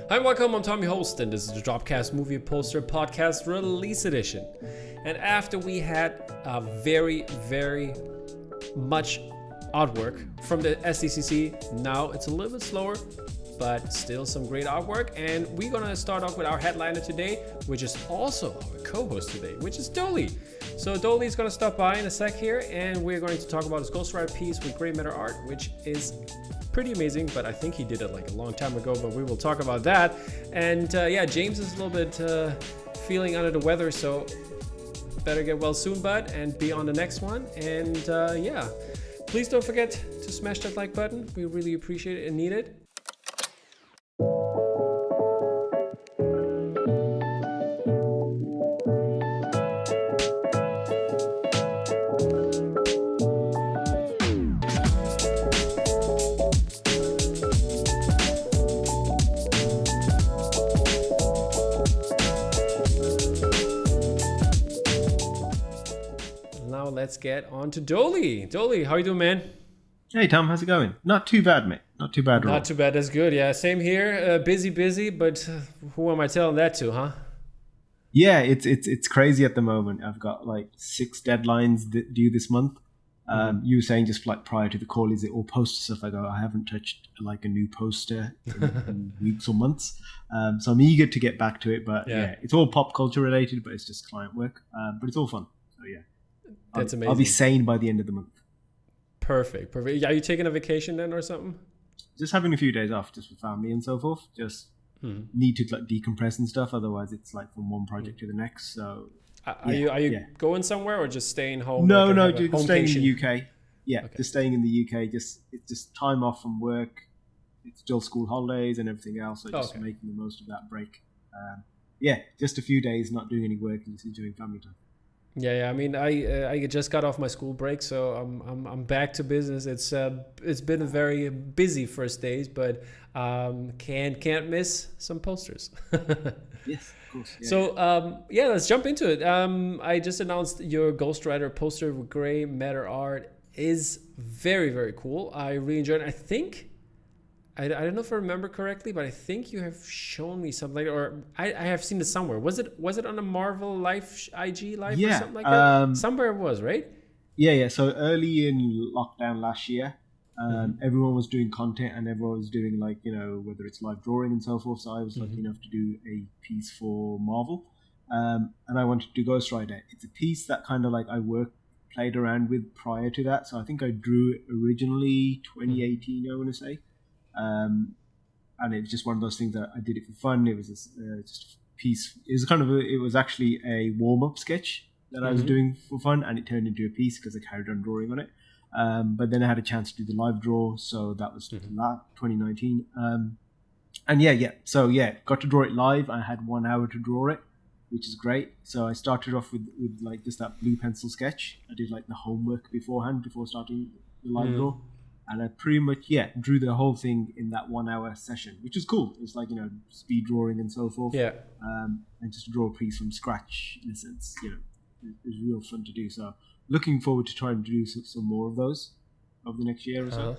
Hi, welcome. I'm Tommy Host, and this is the DROPCAST Movie Poster Podcast Release Edition. And after we had a very much artwork from the SDCC, now it's a little bit slower, but still some great artwork. And we're gonna start off with our headliner today, which is also our co-host today, which is Doaly. So Doaly is gonna stop by in a sec here, and we're going to talk about his ghostwriter piece with gray matter art, which is pretty amazing, but I think he did it like a long time ago, but we will talk about that. And James is a little bit feeling under the weather, so better get well soon, bud, and be on the next one. And please don't forget to smash that like button. We really appreciate it and need it. Let's get on to Doaly. Doaly, how you doing, man? Hey, Tom, how's it going? Not too bad, mate. Not too bad. Not too bad. That's good. Yeah, same here. Busy, but who am I telling that to, huh? Yeah, it's crazy at the moment. I've got like 6 deadlines due this month. You were saying just like prior to the call, is it all poster stuff? I go, I haven't touched like a new poster in weeks or months. So I'm eager to get back to it. But yeah, it's all pop culture related, but it's just client work. But it's all fun. So yeah. That's amazing. I'll be sane by the end of the month. Perfect. Are you taking a vacation then or something? Just having a few days off, just with family and so forth. Just need to like decompress and stuff. Otherwise, it's like from one project to the next. So, are you going somewhere or just staying home? No, dude, staying in the UK. Yeah, okay. Just staying in the UK. It's just time off from work. It's still school holidays and everything else. So just making the most of that break. Just a few days, not doing any work and just enjoying family time. Yeah. I mean, I just got off my school break, so I'm back to business. It's been a very busy first days, but can't miss some posters. Yes, of course. Yeah. So let's jump into it. I just announced your Ghostwriter poster with gray matter art is very cool. I really enjoyed it. I think I don't know if I remember correctly, but I think you have shown me something, or I have seen it somewhere. Was it on a Marvel Life IG Live or something like that? Somewhere it was, right? Yeah. So early in lockdown last year, everyone was doing content and everyone was doing like, whether it's live drawing and so forth. So I was lucky enough to do a piece for Marvel, and I wanted to do Ghostwriter. It's a piece that kind of like I played around with prior to that. So I think I drew it originally 2018, I want to say. And it was just one of those things that I did it for fun. It was just a piece. It was actually a warm-up sketch that I was doing for fun, and it turned into a piece because I carried on drawing on it. But then I had a chance to do the live draw, so that was 2019. So got to draw it live. I had 1 hour to draw it, which is great. So I started off with like just that blue pencil sketch. I did like the homework beforehand before starting the live draw. And I pretty much, drew the whole thing in that 1 hour session, which is cool. It's like, speed drawing and so forth. Yeah. And just draw a piece from scratch, in a sense, it was real fun to do. So looking forward to trying to do some more of those over the next year or so.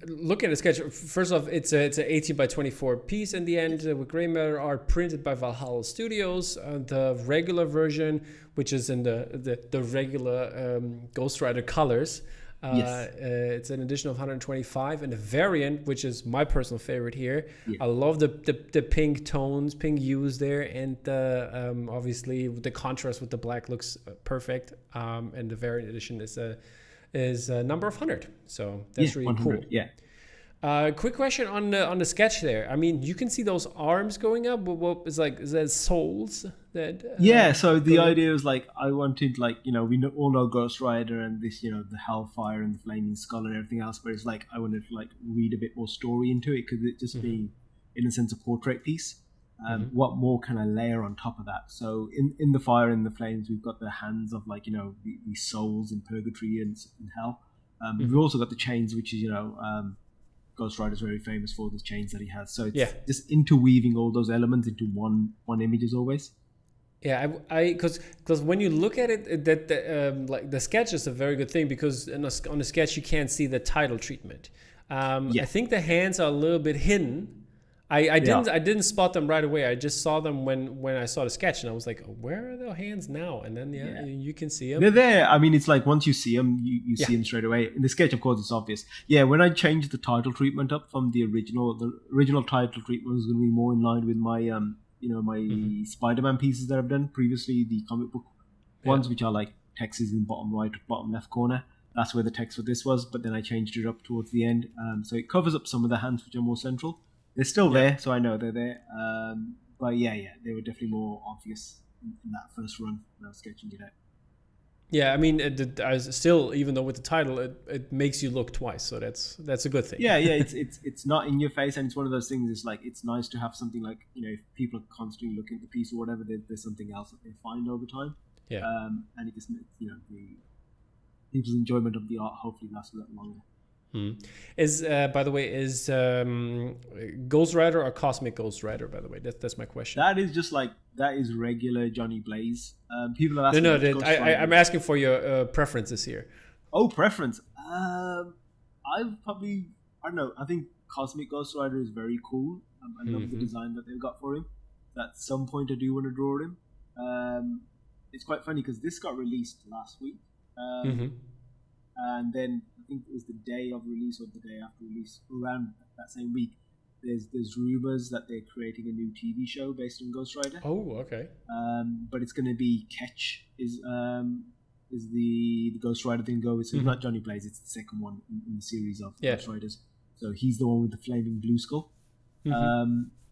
Looking at the sketch, first off, it's an 18 by 24 piece in the end with gray matter art printed by Valhalla Studios. The regular version, which is in the regular Ghostwriter colors. Yes. It's an edition of 125, and the variant, which is my personal favorite here. Yeah. I love the pink tones, pink hues there, and obviously the contrast with the black looks perfect. And the variant edition is number of 100, so that's really cool. Yeah. Quick question on the sketch there. I mean, you can see those arms going up. What is that souls? So the idea was like I wanted we all know Ghostwriter and this the hellfire and the flaming skull and everything else, but it's like I wanted to like read a bit more story into it because it just being in a sense a portrait piece. What more can I layer on top of that? So in the fire and the flames, we've got the hands of these souls in purgatory and in hell. We've also got the chains, which is Ghostwriter is very famous for the chains that he has. So it's just interweaving all those elements into one image as always. Yeah, because when you look at it, like the sketch is a very good thing because on the sketch you can't see the title treatment. I think the hands are a little bit hidden, I Yeah. didn't spot them right away. I just saw them when I saw the sketch, and I was like, where are their hands now? And then Yeah. you can see They're them. there. I mean, it's like once you see them, you Yeah. see them straight away. In the sketch, of course, it's obvious. Yeah, when I changed the title treatment up from the original title treatment was going to be more in line with my my Spider-Man pieces that I've done previously, the comic book ones, which are like text is in bottom right, bottom left corner. That's where the text for this was, but then I changed it up towards the end, so it covers up some of the hands which are more central. They're still there, so I know they're there. But yeah, they were definitely more obvious in that first run when I was sketching it out. Yeah, I mean, I still, even though with the title, it makes you look twice, so that's a good thing. Yeah, it's not in your face, and it's one of those things. It's like it's nice to have something like if people are constantly looking at the piece or whatever, there's something else that they find over time. Yeah. And it just makes the people's enjoyment of the art hopefully lasts a little longer. Is by the way, is Ghost Rider or Cosmic Ghost Rider? By the way, that's my question. That is just like that is regular Johnny Blaze. People are asking. No, I'm asking for your preferences here. Oh, preference. I don't know. I think Cosmic Ghost Rider is very cool. I love the design that they've got for him. At some point, I do want to draw him. It's quite funny because this got released last week, and then I think it was the day of release or the day after release, around that same week. There's rumors that they're creating a new TV show based on Ghost Rider. Oh, okay. But it's going to be Ketch is the Ghost Rider thing go with. So it's not Johnny Blaze, it's the second one in the series of Ghost Riders. So he's the one with the flaming blue skull.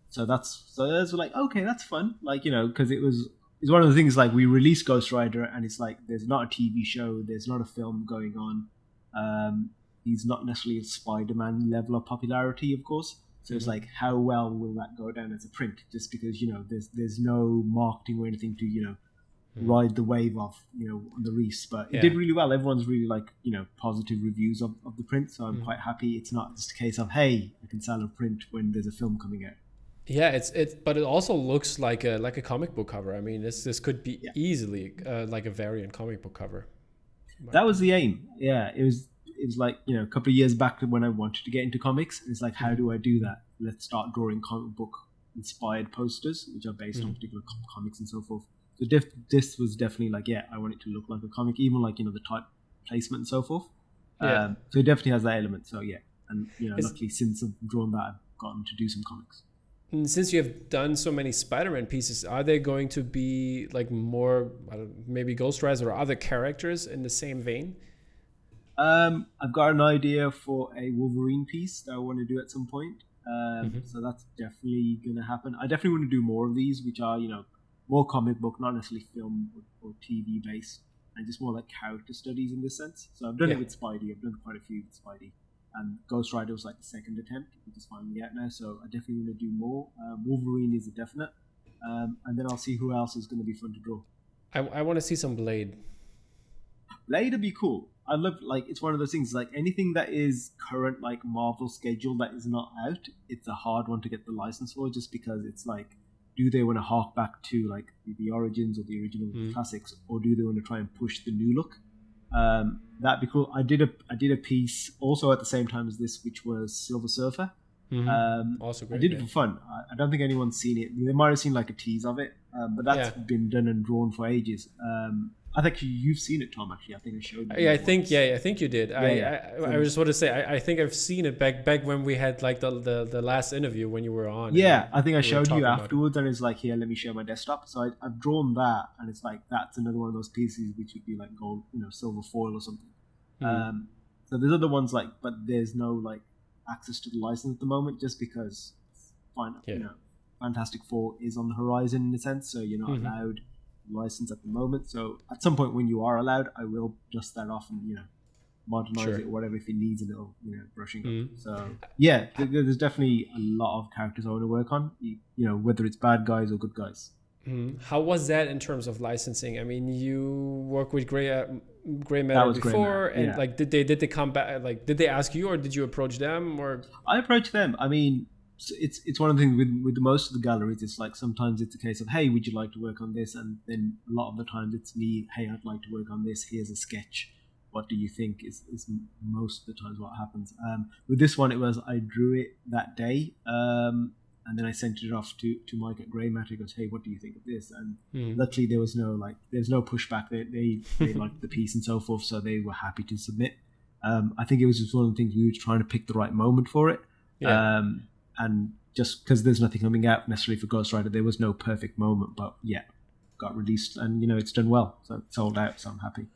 So that's like, okay, that's fun. Like, because it's one of the things like we release Ghost Rider and it's like there's not a TV show, there's not a film going on. He's not necessarily a Spider-Man level of popularity, of course. So it's like, how well will that go down as a print? Just because there's no marketing or anything to ride the wave of on the release, but it did really well. Everyone's really like positive reviews of the print, so I'm quite happy. It's not just a case of hey, I can sell a print when there's a film coming out. Yeah, but it also looks like a comic book cover. I mean, this could be easily like a variant comic book cover. That was the aim. Yeah, it was like a couple of years back when I wanted to get into comics. It's like, how do I do that? Let's start drawing comic book inspired posters, which are based on particular comics and so forth. So this was definitely like, I want it to look like a comic, even like the type placement and so forth. So it definitely has that element. So and luckily since I've drawn that, I've gotten to do some comics. And since you have done so many Spider-Man pieces, are they going to be like more maybe Ghost Rider or other characters in the same vein? I've got an idea for a Wolverine piece that I want to do at some point. So that's definitely going to happen. I definitely want to do more of these, which are, more comic book, not necessarily film or TV based, and just more like character studies in this sense. So I've done it with Spidey. I've done quite a few with Spidey. And Ghost Rider was like the second attempt, which is finally out now. So I definitely want to do more. Wolverine is a definite. And then I'll see who else is going to be fun to draw. I want to see some Blade. Blade would be cool. I love, like, it's one of those things, like anything that is current, like Marvel schedule that is not out, it's a hard one to get the license for, just because it's like, do they want to hark back to like the origins or the original classics, or do they want to try and push the new look? That'd be cool. I did a piece also at the same time as this, which was Silver Surfer. Also great. I did it for fun. I don't think anyone's seen it. They might have seen like a tease of it, but that's been done and drawn for ages. I think you've seen it, Tom. Actually, I think I showed you. I think you did. I just want to say I think I've seen it back when we had like the last interview when you were on. Yeah, I think I showed you afterwards, and it's like, here, let me share my desktop. So I've drawn that, and it's like that's another one of those pieces which would be like gold, silver foil or something. So there's other ones like, but there's no like access to the license at the moment, just because Fantastic Four is on the horizon in a sense, so you're not allowed license at the moment. So at some point when you are allowed, I will dust that off and modernize it or whatever if it needs a little brushing up. So there's definitely a lot of characters I want to work on, whether it's bad guys or good guys. How was that in terms of licensing? I mean, you worked with Grey Matter before, and like did they come back? Like, did they ask you, or did you approach them? Or I approached them. I mean, it's one of the things with most of the galleries. It's like sometimes it's a case of, hey, would you like to work on this? And then a lot of the times it's me, hey, I'd like to work on this. Here's a sketch. What do you think? Is most of the times what happens. With this one, it was I drew it that day. and then I sent it off to Mike at Grey Matter. He goes, "Hey, what do you think of this?" And luckily there was no pushback. They liked the piece and so forth, so they were happy to submit. I think it was just one of the things we were trying to pick the right moment for it. And just because there's nothing coming out necessarily for Ghost Rider, there was no perfect moment, but got released, and it's done well, so it's sold out, so I'm happy.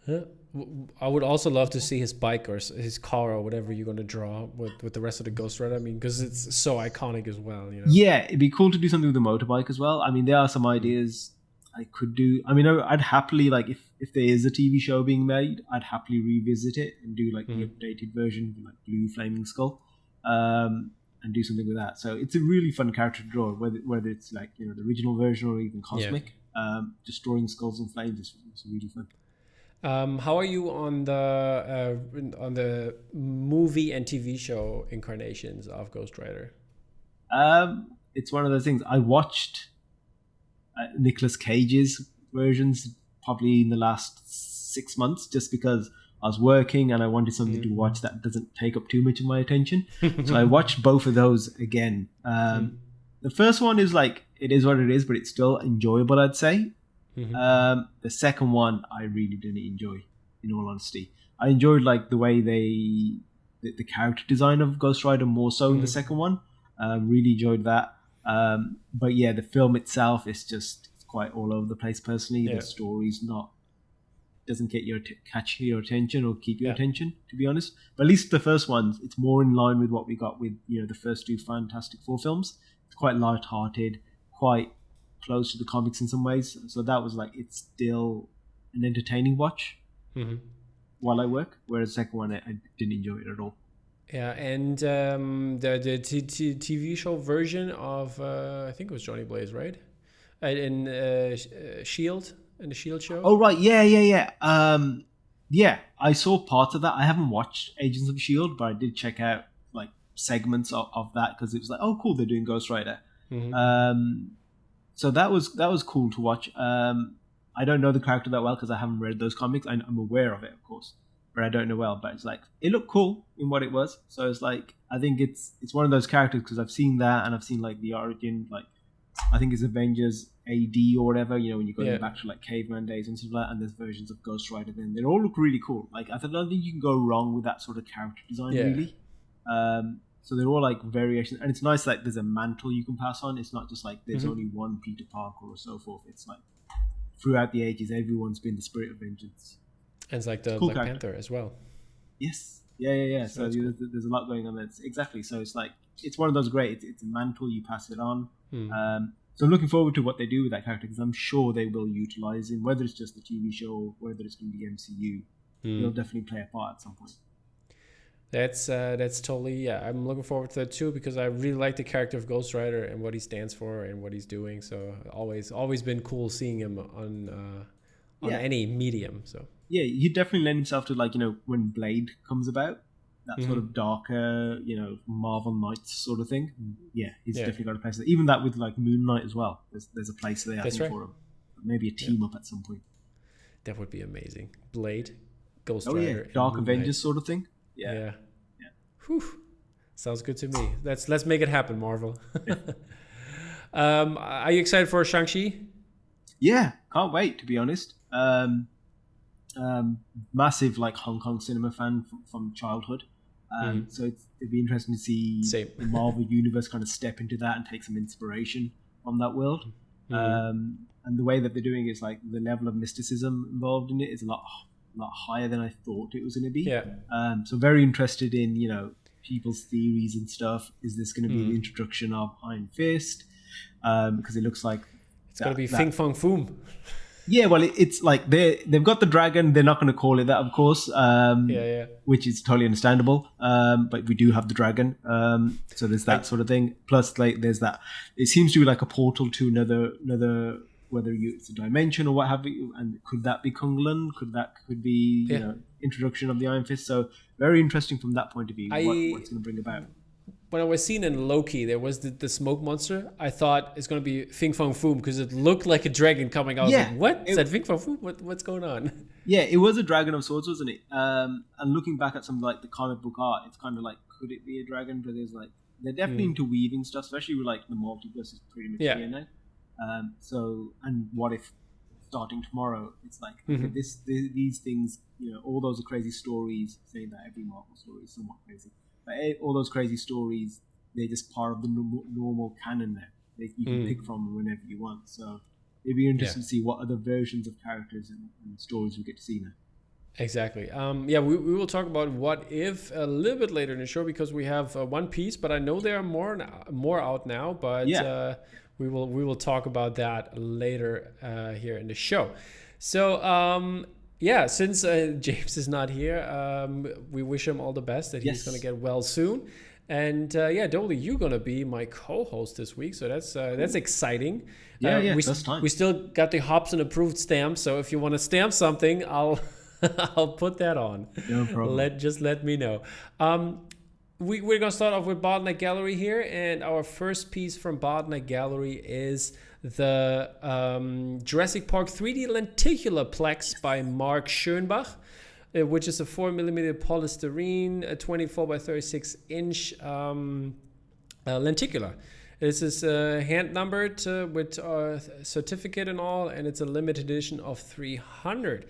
I would also love to see his bike or his car or whatever you're going to draw with the rest of the Ghost Rider. I mean, because it's so iconic as well. Yeah, it'd be cool to do something with the motorbike as well. I mean, there are some ideas I could do. I mean, I'd happily, like, if there is a TV show being made, I'd happily revisit it and do like the updated version, like Blue Flaming Skull, and do something with that. So it's a really fun character to draw, whether it's like the original version or even cosmic. Just drawing skulls and flames is really fun. How are you on the movie and TV show incarnations of Ghost Rider? It's one of those things. I watched Nicolas Cage's versions probably in the last 6 months, just because I was working and I wanted something to watch that doesn't take up too much of my attention. So I watched both of those again. The first one is like, it is what it is, but it's still enjoyable, I'd say. The second one I really didn't enjoy, in all honesty. I enjoyed like the way the character design of Ghost Rider more so in the second one. Really enjoyed that. But yeah, the film itself is just quite all over the place personally. The story's doesn't catch your attention or keep your attention, to be honest. But at least the first one, it's more in line with what we got with the first two Fantastic Four films. It's quite light-hearted, quite close to the comics in some ways. So that was like, it's still an entertaining watch while I work. Whereas the second one, I didn't enjoy it at all. Yeah, and the TV show version of I think it was Johnny Blaze, right? In Shield, in the Shield show. Oh right, yeah. Yeah, I saw parts of that. I haven't watched Agents of Shield, but I did check out like segments of that, because it was like, oh cool, they're doing Ghost Rider. So that was cool to watch. I don't know the character that well because I haven't read those comics. I'm aware of it, of course, but I don't know well. But it's like, it looked cool in what it was. So it's like, I think it's one of those characters, because I've seen that, and I've seen like the origin, like I think it's Avengers AD or whatever, when you go back to like caveman days and stuff like that, and there's versions of Ghost Rider then. They all look really cool. Like, I don't think you can go wrong with that sort of character design, really. So they're all like variations, and it's nice, like there's a mantle you can pass on. It's not just like there's only one Peter Parker or so forth. It's like throughout the ages, everyone's been the spirit of vengeance. And it's like the cool Black character. Panther as well. Yes. Yeah. So cool. there's a lot going on there. Exactly. So it's like, it's one of those great, it's a mantle, you pass it on. So I'm looking forward to what they do with that character, because I'm sure they will utilize him, whether it's just the TV show, whether it's going to be MCU. He'll definitely play a part at some point. That's totally, I'm looking forward to that too, because I really like the character of Ghost Rider and what he stands for and what he's doing. So always been cool seeing him on any medium. So yeah, he definitely lend himself to, like, when Blade comes about, that sort of darker, Marvel Knights sort of thing. Yeah, he's definitely got a place there. Even that with like Moon Knight as well. There's a place there, I think, for him. Maybe a team up at some point. That would be amazing. Blade, Ghost Rider. Yeah, Dark Avengers sort of thing. Yeah. Whew. Sounds good to me. Let's make it happen, Marvel. Are you excited for Shang-Chi? Yeah, can't wait, to be honest. Massive like Hong Kong cinema fan from childhood. So it'd be interesting to see the Marvel universe kind of step into that and take some inspiration from that world. And the way that they're doing it is like, the level of mysticism involved in it is a lot higher than I thought it was going to be. So very interested in people's theories and stuff. Is this going to be the introduction of Iron Fist? Because it looks like it's going to be Fing Fang Foom. Yeah, well, it's like they've got the dragon. They're not going to call it that, of course. Which is totally understandable. But we do have the dragon. So there's that sort of thing. Plus, like, there's that. It seems to be like a portal to another. Whether it's a dimension or what have you, and could that be Kunlun? Could be introduction of the Iron Fist. So very interesting from that point of view. What it's going to bring about. When I was seeing in Loki, there was the smoke monster. I thought it's going to be Fing Fang Foom, because it looked like a dragon coming out. I was like, what? Is that Fing Fang Foom? What's going on? Yeah, it was a dragon of sorts, wasn't it? And looking back at some like the comic book art, it's kind of like, could it be a dragon? But there's like they're definitely interweaving stuff, especially with like the multiverse is pretty much here now. So, and what if starting tomorrow, it's like okay, these things, all those are crazy stories. Saying that every Marvel story is somewhat crazy, but all those crazy stories, they're just part of the normal canon now. You can pick from whenever you want. So it'd be interesting to see what other versions of characters and stories we get to see now. Exactly. We will talk about What If a little bit later in the show because we have One Piece, but I know there are more out now. But we will talk about that later here in the show. So since James is not here, we wish him all the best that he's going to get well soon. And Doaly, you're gonna be my co-host this week, so that's exciting. That's time. We still got the Hobson approved stamp, so if you want to stamp something, I'll put that on. No problem. Just let me know. We're gonna start off with Bottleneck Gallery here, and our first piece from Bottleneck Gallery is the Jurassic Park 3D Lenticular Plex by Mark Schoenbach, which is a 4mm polystyrene, a 24 by 36 inch lenticular. This is hand numbered with certificate and all, and it's a limited edition of 300.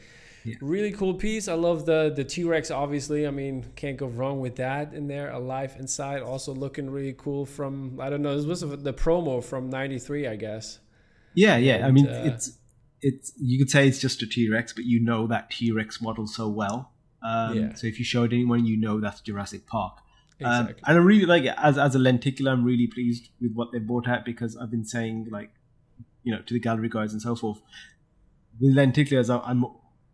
Yeah. Really cool piece. I love the T-Rex, obviously. I mean, can't go wrong with that in there. Alive inside, also looking really cool from, I don't know, this was the promo from 93, I guess. Yeah. And, I mean, it's you could say it's just a T-Rex, but you know that T-Rex model so well. So if you showed anyone, that's Jurassic Park. Exactly. And I really like it as a lenticular. I'm really pleased with what they brought out because I've been saying to the gallery guys and so forth. With lenticulars, I'm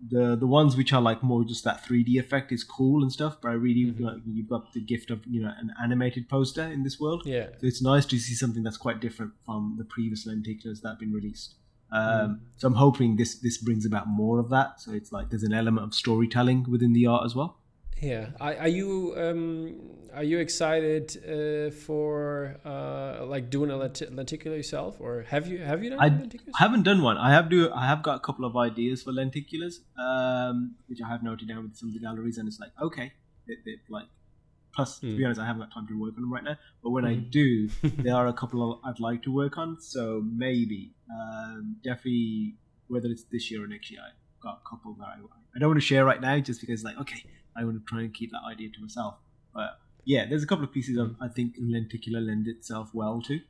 the ones which are like more just that 3D effect is cool and stuff. But I really you've got the gift of an animated poster in this world. Yeah. So it's nice to see something that's quite different from the previous lenticulars that have been released. So I'm hoping this brings about more of that. So it's like there's an element of storytelling within the art as well. Yeah. Are you excited for like doing a lenticular yourself, or have you done lenticulars? I haven't done one. I have got a couple of ideas for lenticulars, which I have noted down with some of the galleries, and it's like okay, like. Plus, to be honest, I haven't got time to work on them right now. But when I do, there are a couple I'd like to work on. So maybe, definitely, whether it's this year or next year, I've got a couple that I don't want to share right now just because, I want to try and keep that idea to myself. But yeah, there's a couple of pieces I think lenticular lend itself well to.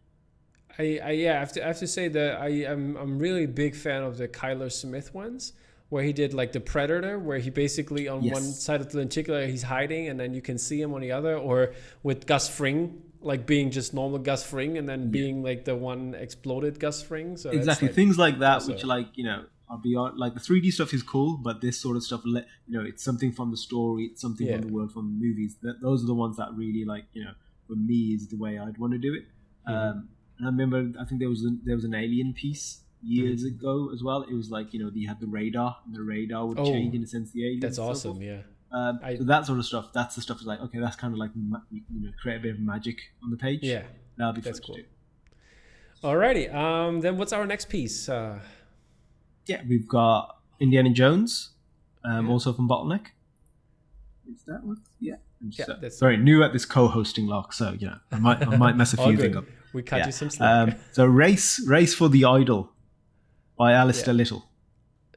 I have to say that I'm really a big fan of the Kyler Smith ones, where he did like the Predator, where he basically on one side of the lenticular he's hiding and then you can see him on the other, or with Gus Fring, like being just normal Gus Fring and then being like the one exploded Gus Fring. So exactly, things like that, which I'll be on, like the 3D stuff is cool, but this sort of stuff, it's something from the story, it's something from the world, from the movies. Those are the ones that really for me is the way I'd want to do it. And I remember, I think there was an Alien piece years ago as well. It was you had the radar, and the radar would change in a sense the aliens. That's awesome, so that sort of stuff. That's the stuff is okay. That's kind of like create a bit of magic on the page. Yeah, that'll be that's cool. Alrighty. Then what's our next piece? We've got Indiana Jones, also from Bottleneck. Is that one? Yeah. That's very new at this co-hosting lock, so I might mess a few things up. We cut you some slack. So Race for the Idol by Alistair Little.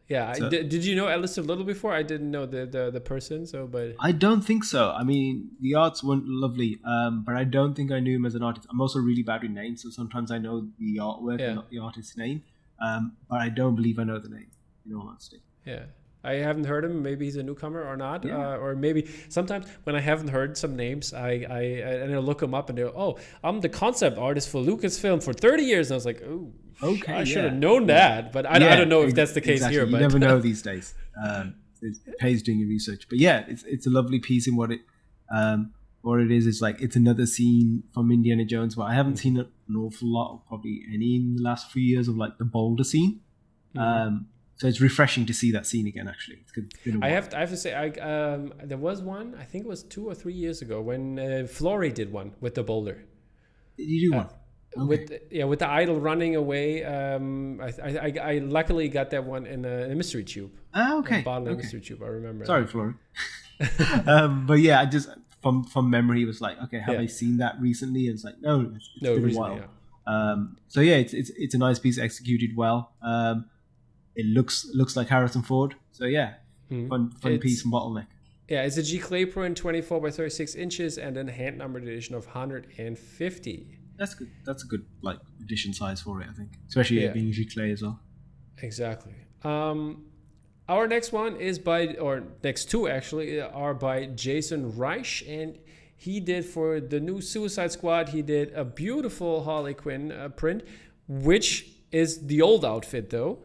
Yeah, did you know Alistair Little before? I didn't know the person, but I don't think so. I mean, the arts weren't lovely, but I don't think I knew him as an artist. I'm also really bad with names, so sometimes I know the artwork and not the artist's name, but I don't believe I know the name, in all honesty. Yeah. I haven't heard him. Maybe he's a newcomer or not. Or maybe sometimes when I haven't heard some names, I look them up and they're, I'm the concept artist for Lucasfilm for 30 years. And I was like, oh, okay, I should have known that. But I don't know if that's the case here. You never know these days. It pays doing your research. But yeah, it's a lovely piece in what it is. It's like it's another scene from Indiana Jones, but I haven't seen an awful lot, or probably any in the last few years, of like the Boulder scene. So it's refreshing to see that scene again. Actually, it's good. I have to say, there was one. I think it was 2 or 3 years ago when Flory did one with the boulder. Did you do one? Okay. With the idol running away. I luckily got that one in a mystery tube. Okay. Bottleneck mystery tube. I remember. Sorry, Flory. But yeah, from memory, it was like, okay, have I seen that recently? And it's like, no, it's been a while. So yeah, it's a nice piece, executed well. It looks like Harrison Ford. So yeah, fun piece and bottleneck. Yeah, it's a G clay print, 24 by 36 inches, and then hand numbered edition of 150. That's good. That's a good like edition size for it, I think, especially it being G clay as well. Exactly. Our next one is next two actually are by Jason Reich, and he did for the new Suicide Squad. He did a beautiful Harley Quinn print, which is the old outfit though.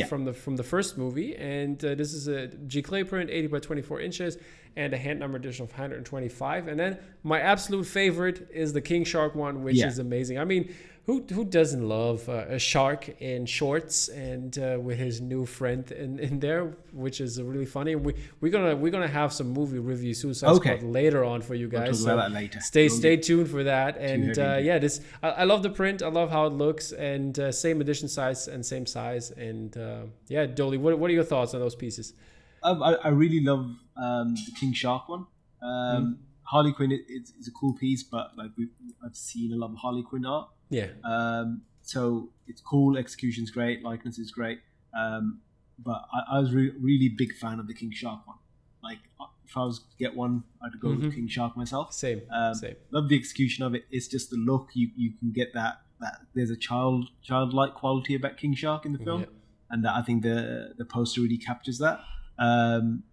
From the first movie, and this is a G clay print, 80 by 24 inches, and a hand number edition of 125. And then my absolute favorite is the King Shark one, which is amazing. I mean, who doesn't love a shark in shorts and with his new friend in there, which is really funny. We're gonna have some movie review Suicide Squad later on for you guys. We'll talk about that later. Stay tuned for that. And this I love the print. I love how it looks, and same edition size and same size. And Doaly, what are your thoughts on those pieces? I really love the King Shark one. Harley Quinn is a cool piece, but like I've seen a lot of Harley Quinn art. Yeah. So it's cool. Execution's great. Likeness is great. But I was really big fan of the King Shark one. Like if I was to get one, I'd go with King Shark myself. Same. Love the execution of it. It's just the look. You can get that there's a childlike quality about King Shark in the film, and that I think the poster really captures that.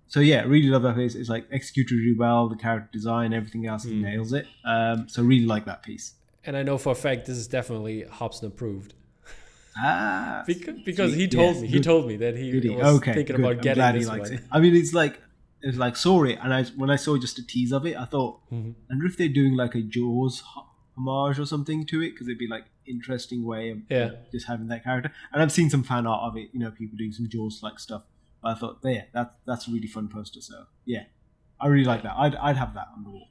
So yeah, really love that piece. It's like executed really well. The character design, everything else, nails it. So really like that piece. And I know for a fact this is definitely Hobson approved. Because sweet. he told me that he was thinking about getting this one. I mean, it's like saw it, and when I saw just a tease of it, I thought, I wonder if they're doing like a Jaws homage or something to it, because it'd be like interesting way of just having that character. And I've seen some fan art of it, people doing some Jaws like stuff. But I thought, that's a really fun poster. So yeah, I really like that. I'd have that on the wall.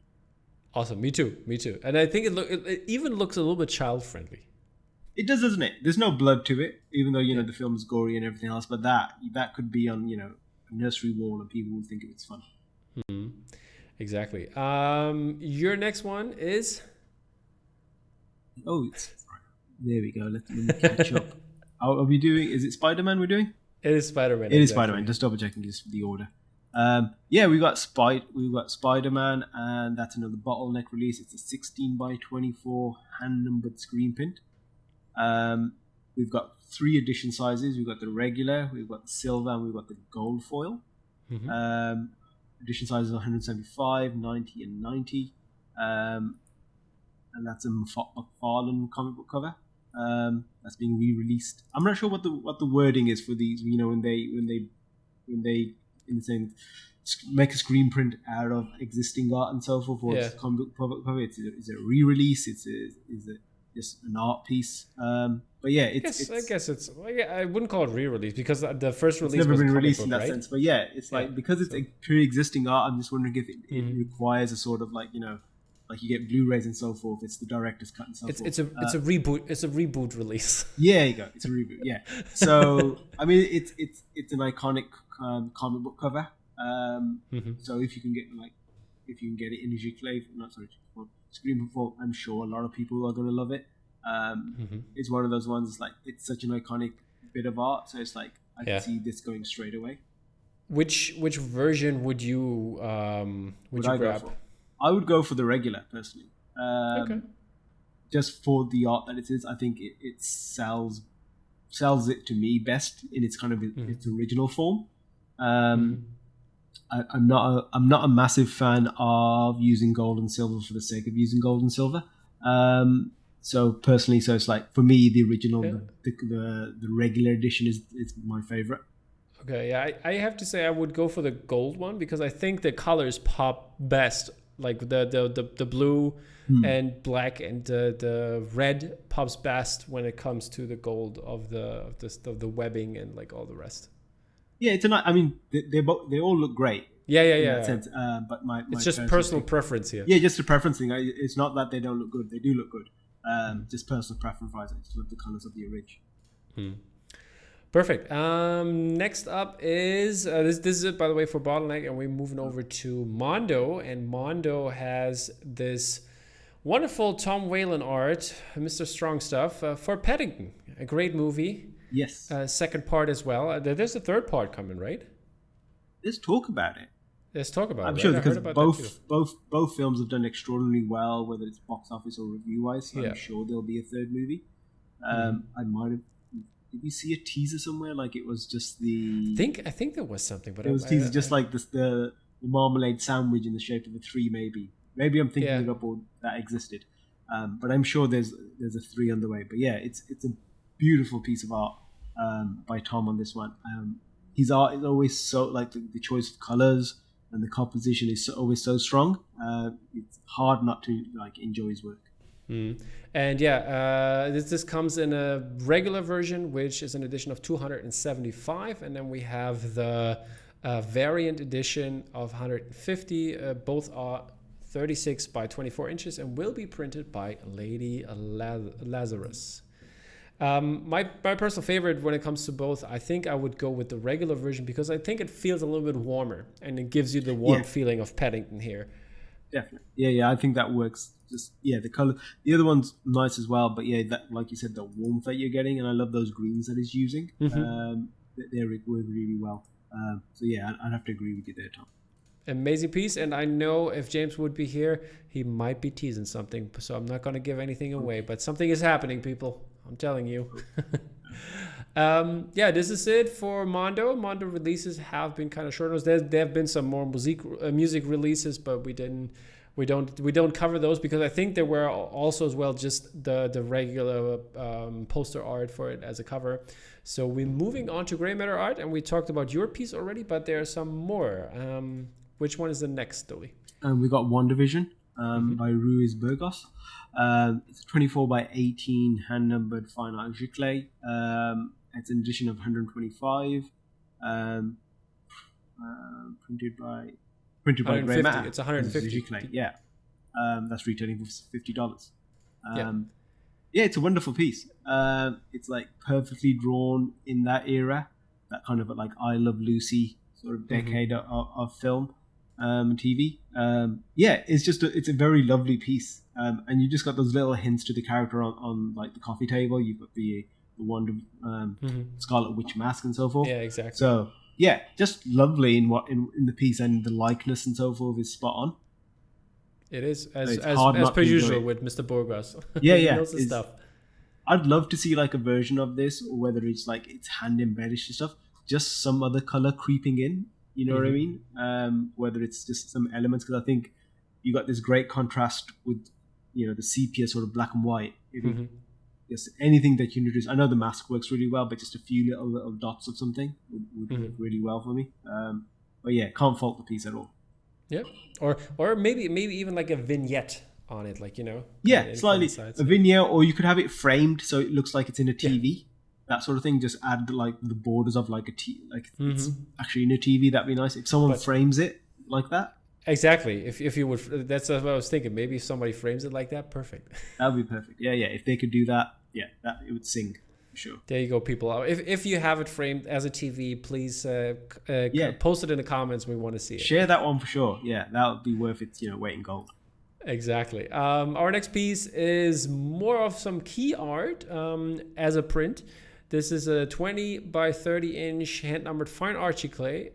Awesome, me too. And I think it even looks a little bit child friendly. It does, doesn't it? There's no blood to it, even though the film is gory and everything else. But that could be on a nursery wall, and people would think it's fun. Exactly. Your next one is. Oh, there we go. Let me catch up. Are we doing? Is it Spider-Man we're doing? It is Spider-Man. It is Spider-Man. Just double checking just the order. We got Spider-Man, and that's another bottleneck release. It's a 16 by 24 hand numbered screen print. We've got 3 edition sizes. We've got the regular, we've got the silver, and we've got the gold foil. Edition sizes 175, 90, and 90. And that's a McFarlane comic book cover. That's being re-released. I'm not sure what the wording is for these. When they in the same make a screen print out of existing art and so forth. Or it's comic book cover. Is it a re-release? Is it just an art piece? But yeah, I guess it's. I wouldn't call it re-release, because the first release it's never was been comic released book, in that right? sense. But yeah, it's like because it's a pre-existing art. I'm just wondering if it requires a sort of like you get Blu-rays and so forth. It's the director's cut and so forth. It's a reboot. It's a reboot release. Yeah, there you go. It's a reboot. Yeah. So I mean, it's an iconic comic book cover. So if you can get it in a screen form, I'm sure a lot of people are going to love it. It's one of those ones. Like it's such an iconic bit of art, so it's like I can see this going straight away. Which version would you grab? I would go for the regular personally. Just for the art that it is, I think it sells it to me best in its kind of its original form. I'm not a massive fan of using gold and silver for the sake of using gold and silver. So personally, it's like for me the original, the regular edition is my favorite. Okay, yeah, I have to say I would go for the gold one, because I think the colors pop best. Like the blue and black and the red pops best when it comes to the gold of the webbing and like all the rest. Yeah, it's I mean, they all look great. Yeah. In that sense. But my it's just personal preference here. Yeah, just a preference thing. It's not that they don't look good; they do look good. Just personal preference wise. I just love the colors of the orange. Perfect. Next up is this is it, by the way, for Bottleneck, and we're moving over to Mondo, and Mondo has this wonderful Tom Whalen art, Mr. Strong Stuff, for Paddington, a great movie. Yes. Second part as well. There's a third part coming, right? Let's talk about it. Let's talk about it. I'm sure because both films have done extraordinarily well, whether it's box office or review wise. So I'm sure there'll be a third movie. I might have. Did you see a teaser somewhere? Like it was just the. I think there was something, but it was teaser just like this, the marmalade sandwich in the shape of a 3, maybe. Maybe I'm thinking it up, or that existed. But I'm sure there's a 3 on the way. But yeah, it's a beautiful piece of art by Tom on this one. His art is always so like the choice of colors and the composition is always so strong. It's hard not to like enjoy his work. And this comes in a regular version, which is an edition of 275, and then we have the variant edition of 150. Both are 36 by 24 inches and will be printed by Lady Lazarus. My personal favorite when it comes to both, I think I would go with the regular version because I think it feels a little bit warmer and it gives you the warm feeling of Paddington here. Definitely. Yeah, I think that works. Just the color. The other one's nice as well, but that, like you said, the warmth that you're getting, and I love those greens that he's using. They work really well. I'd have to agree with you there, Tom. Amazing piece, and I know if James would be here, he might be teasing something, so I'm not going to give anything away, but something is happening, people. I'm telling you. This is it for Mondo. Mondo releases have been kind of short. There have been some more music releases, but we don't cover those because I think there were also as well just the regular poster art for it as a cover. So we're moving on to gray matter art, and we talked about your piece already, but there are some more. Which one is the next, Doaly? We got WandaVision by Ruiz Burgos. It's a 24 by 18 hand-numbered fine art giclée. It's an edition of 125. Printed by Gray Matter. It's 150. That's retailing for $50. It's a wonderful piece. It's like perfectly drawn in that era, that kind of like I Love Lucy sort of decade of film and TV. It's a very lovely piece. And you just got those little hints to the character on like the coffee table. You've got the Wonder Scarlet Witch mask and so forth. Yeah, exactly. So just lovely in the piece, and the likeness and so forth is spot on. It is as per usual with Mr. Burgos. He knows the stuff. I'd love to see like a version of this, or whether it's like it's hand embellished and stuff, just some other color creeping in. You know what I mean? Whether it's just some elements, because I think you got this great contrast with the sepia sort of black and white. Just anything that you introduce. I know the mask works really well, but just a few little dots of something would work really well for me. Can't fault the piece at all. Yeah, or maybe even like a vignette on it, like slightly a vignette, or you could have it framed so it looks like it's in a TV. That sort of thing. Just add like the borders of like a TV, like it's actually in a TV. That'd be nice if someone frames it like that. Exactly. If you would, that's what I was thinking. Maybe if somebody frames it like that, perfect. That'd be perfect. Yeah. If they could do that, that it would sing for sure. There you go, people. If you have it framed as a TV, please post it in the comments. We want to see it. Share that one for sure. Yeah, that would be worth its weight in gold. Exactly. Our next piece is more of some key art as a print. This is a 20 by 30 inch hand-numbered fine art giclée,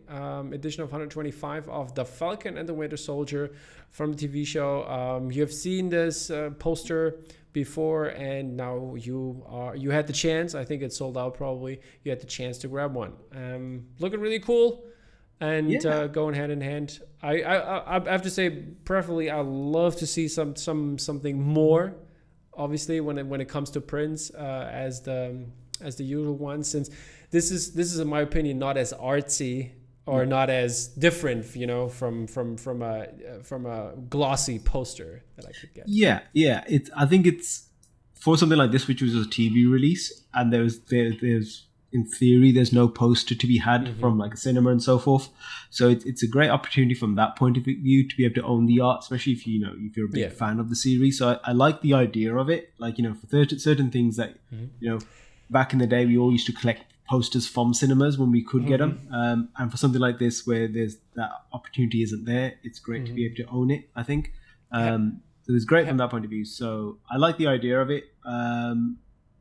edition of 125 of the Falcon and the Winter Soldier from the TV show. You have seen this poster before, and now you had the chance. I think it's sold out probably. You had the chance to grab one. Looking really cool, and going hand in hand. I have to say, preferably, I love to see something more. Obviously, when it comes to prints, as the usual one, since this is in my opinion not as artsy or not as different, from a glossy poster that I could get. I think it's for something like this, which was a TV release, and there's in theory there's no poster to be had from like a cinema and so forth. So it's a great opportunity from that point of view to be able to own the art, especially if you're a big fan of the series. So I like the idea of it, like for certain things that back in the day, we all used to collect posters from cinemas when we could get them. And for something like this, where there's that opportunity isn't there, it's great to be able to own it, I think. So it's great from that point of view. So I like the idea of it.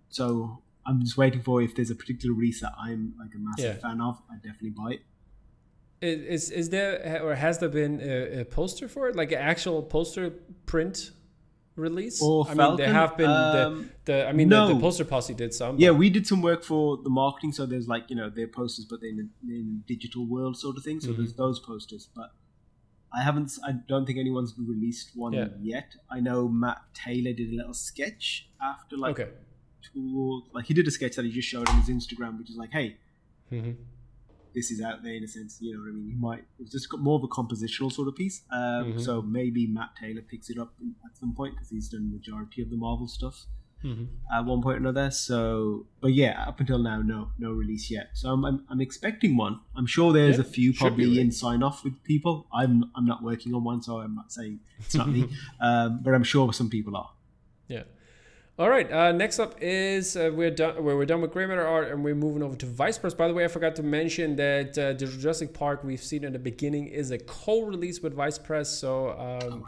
So I'm just waiting for, if there's a particular release that I'm like a massive fan of, I definitely buy it. Is there, or has there been a poster for it, like an actual poster print release? Or I Falcon? mean, there have been the poster posse did some. Yeah, we did some work for the marketing. So there's like, they're posters, but they're in a digital world sort of thing. So there's those posters, but I don't think anyone's released one yet. I know Matt Taylor did a little sketch after he did a sketch that he just showed on his Instagram, which is like, hey, this is out there in a sense, you know what I mean? It's just got more of a compositional sort of piece. So maybe Matt Taylor picks it up at some point, because he's done the majority of the Marvel stuff at one point or another. So, but yeah, up until now, no release yet. So I'm expecting one. I'm sure there's a few probably in sign off with people. I'm not working on one, so I'm not saying it's not me. But I'm sure some people are. Yeah. All right. Next up is we're done with gray matter art, and we're moving over to Vice Press. By the way, I forgot to mention that the Jurassic Park we've seen in the beginning is a co-release with Vice Press. So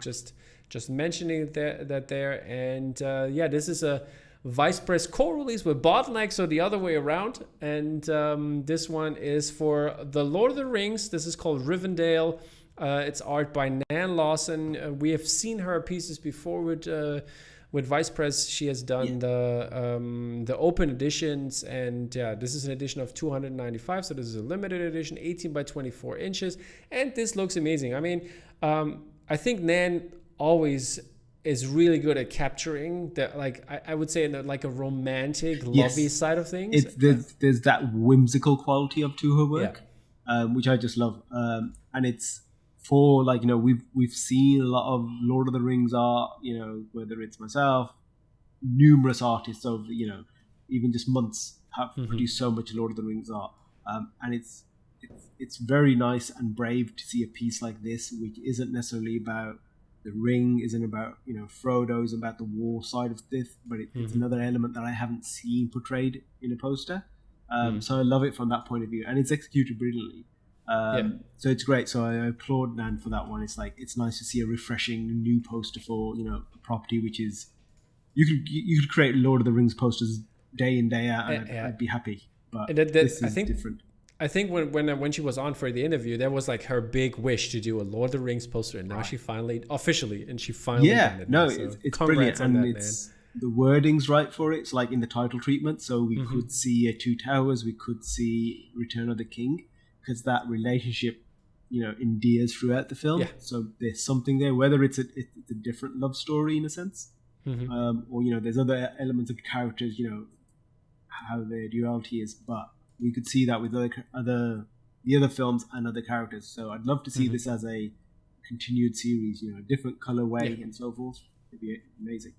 just mentioning that there, and this is a Vice Press co-release with Bottleneck, so the other way around. And this one is for the Lord of the Rings. This is called Rivendale. It's art by Nan Lawson. We have seen her pieces before with Vice Press. She has done the open editions, and this is an edition of 295, so this is a limited edition, 18 by 24 inches, and this looks amazing. I mean, I think Nan always is really good at capturing the, like, I would say, in a romantic, lovey side of things. There's that whimsical quality to her work, which I just love, and it's for, like, we've seen a lot of Lord of the Rings art, whether it's myself, numerous artists over, even just months have produced so much Lord of the Rings art, and it's very nice and brave to see a piece like this, which isn't necessarily about the ring, isn't about Frodo, isn't about the war side of this, but it's another element that I haven't seen portrayed in a poster. So I love it from that point of view, and it's executed brilliantly. So it's great. So I applaud Nan for that one. It's like, it's nice to see a refreshing new poster for a property which is, you could create Lord of the Rings posters day in, day out, and I'd be happy. But this is different. I think when she was on for the interview, that was like her big wish to do a Lord of the Rings poster, and now she finally officially done it. No, so it's brilliant, and the wording's right for it. It's like in the title treatment, so we could see Two Towers, we could see Return of the King, because that relationship, endears throughout the film. So there's something there, whether it's a different love story in a sense, or there's other elements of characters, how their duality is, but we could see that with the other films and other characters. So I'd love to see this as a continued series, different colorway and so forth. It'd be amazing.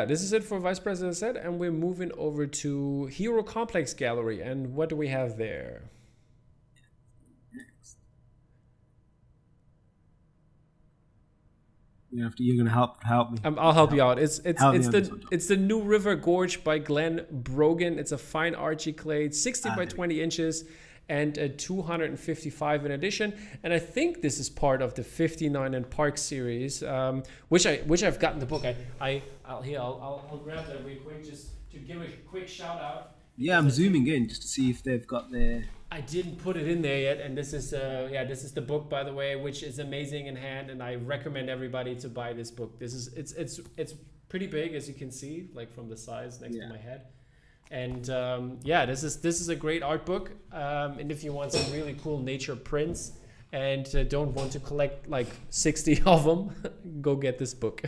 This is it for Vice President said, and we're moving over to Hero Complex Gallery. And what do we have there? Next. You're gonna help me. I'll help you out. It's the new River Gorge by Glenn Brogan. It's a fine Archie clay, 60 by 20 inches, and a 255 in addition. And I think this is part of the 59 and Park series, which I've gotten the book. I'll grab that real quick just to give a quick shout out. Yeah, I'm zooming in just to see if they've got their. I didn't put it in there yet, and this is the book, by the way, which is amazing in hand, and I recommend everybody to buy this book. It's pretty big, as you can see, like from the size next to my head. And this is a great art book, and if you want some really cool nature prints and don't want to collect like 60 of them, go get this book.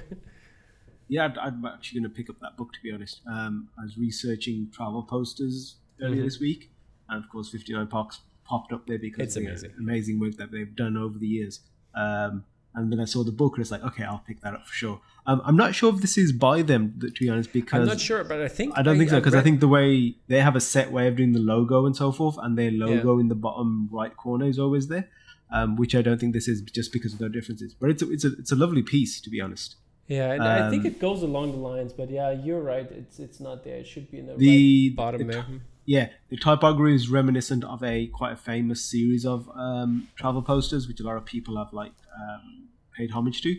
Yeah, I'm actually going to pick up that book, to be honest. I was researching travel posters earlier this week, and of course 59 Parks popped up there because it's amazing work that they've done over the years. And then I saw the book, and it's like, okay, I'll pick that up for sure. I'm not sure if this is by them, to be honest, because I'm not sure, but I don't think so, because I think the way they have a set way of doing the logo and so forth, and their logo in the bottom right corner is always there, which I don't think this is, just because of their differences. But it's a lovely piece, to be honest. Yeah, and I think it goes along the lines, but yeah, you're right. It's not there. It should be in the right bottom there. Yeah, the typography is reminiscent of quite a famous series of travel posters, which a lot of people have paid homage to.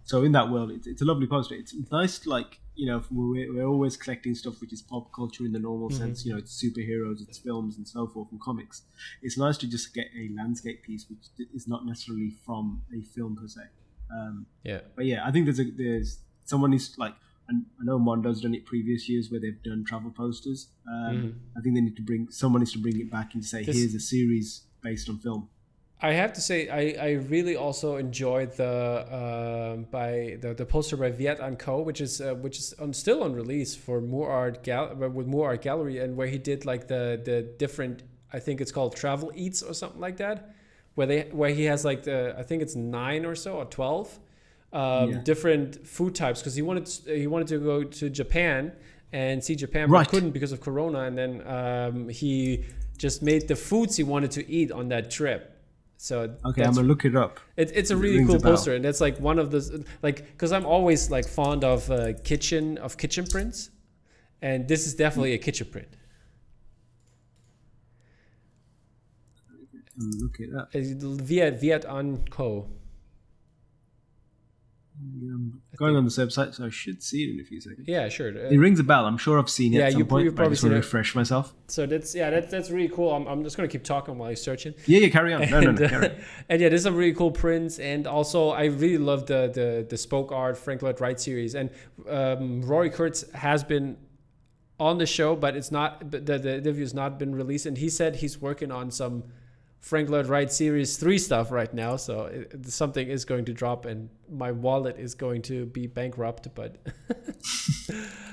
So in that world, it's a lovely poster. It's nice, we're always collecting stuff which is pop culture in the normal sense. It's superheroes, it's films, and so forth, and comics. It's nice to just get a landscape piece which is not necessarily from a film per se. But yeah, I think there's someone is I know Mondo's done it previous years where they've done travel posters. I think they need to someone needs to bring it back and say, here's a series based on film. I have to say, I really also enjoyed the poster by Viet & Co, which is still on release for Moore Art Gallery, and where he did the different, I think it's called Travel Eats or something like that, where he has I think it's 9 or so or 12 different food types, because he wanted to go to Japan and see Japan, but couldn't because of Corona, and then he just made the foods he wanted to eat on that trip. So okay, I'm gonna look it up. It's a really cool poster, and that's one of the because I'm always fond of kitchen prints, and this is definitely a kitchen print. Look it up. Viet & Co. I'm going on this website, so I should see it in a few seconds. Yeah, sure. It rings a bell. I'm sure I've seen it at some point, but I just want to refresh myself. So that's really cool. I'm just going to keep talking while you're searching. Yeah, carry on. No, carry on. And yeah, there's some really cool prints, and also I really love the spoke art Frank Lloyd Wright series. And Rory Kurtz has been on the show, but the interview's not been released, and he said he's working on some Frank Lloyd Wright Series 3 stuff right now, so something is going to drop, and my wallet is going to be bankrupt, but...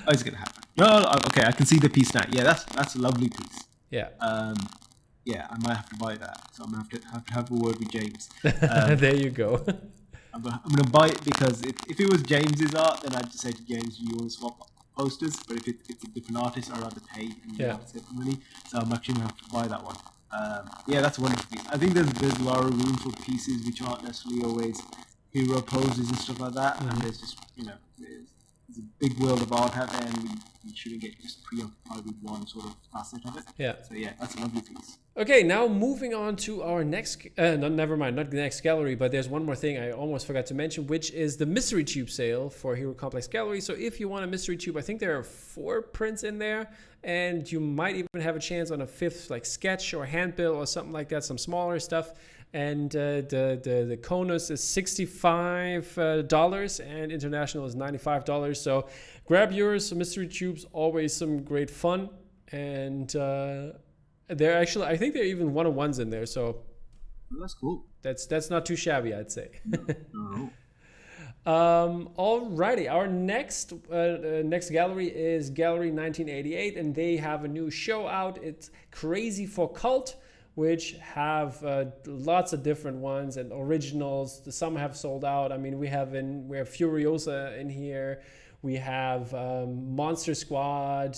it's going to happen. No, okay, I can see the piece now. Yeah, that's a lovely piece. Yeah. Yeah, I might have to buy that, so I'm going to have a word with James. There you go. I'm going to buy it because if it was James's art, then I'd just say to James, you want to swap posters, but if it's a different artist, I'd rather pay and you have to save the money, so I'm actually going to have to buy that one. That's a wonderful piece. I think there's a lot of room for pieces which aren't necessarily always hero poses and stuff like that. And there's just there's a big world of art out there, and we shouldn't get just preoccupied with one sort of facet of it. Yeah. So yeah, that's a lovely piece. Okay, now moving on to our next, never mind, not the next gallery, but there's one more thing I almost forgot to mention, which is the Mystery Tube sale for Hero Complex Gallery. So if you want a Mystery Tube, I think there are 4 prints in there, and you might even have a chance on a 5th sketch or handbill or something like that, some smaller stuff. And the Konus is $65 and international is $95. So grab yours. Mystery Tubes, always some great fun, and they're actually, I think there are even 1-on-1s in there, so that's cool. That's not too shabby, I'd say. No. Alrighty, our next gallery is Gallery 1988, and they have a new show out. It's Crazy for Cult, which have lots of different ones and originals. Some have sold out. I mean, we have Furiosa in here. We have Monster Squad.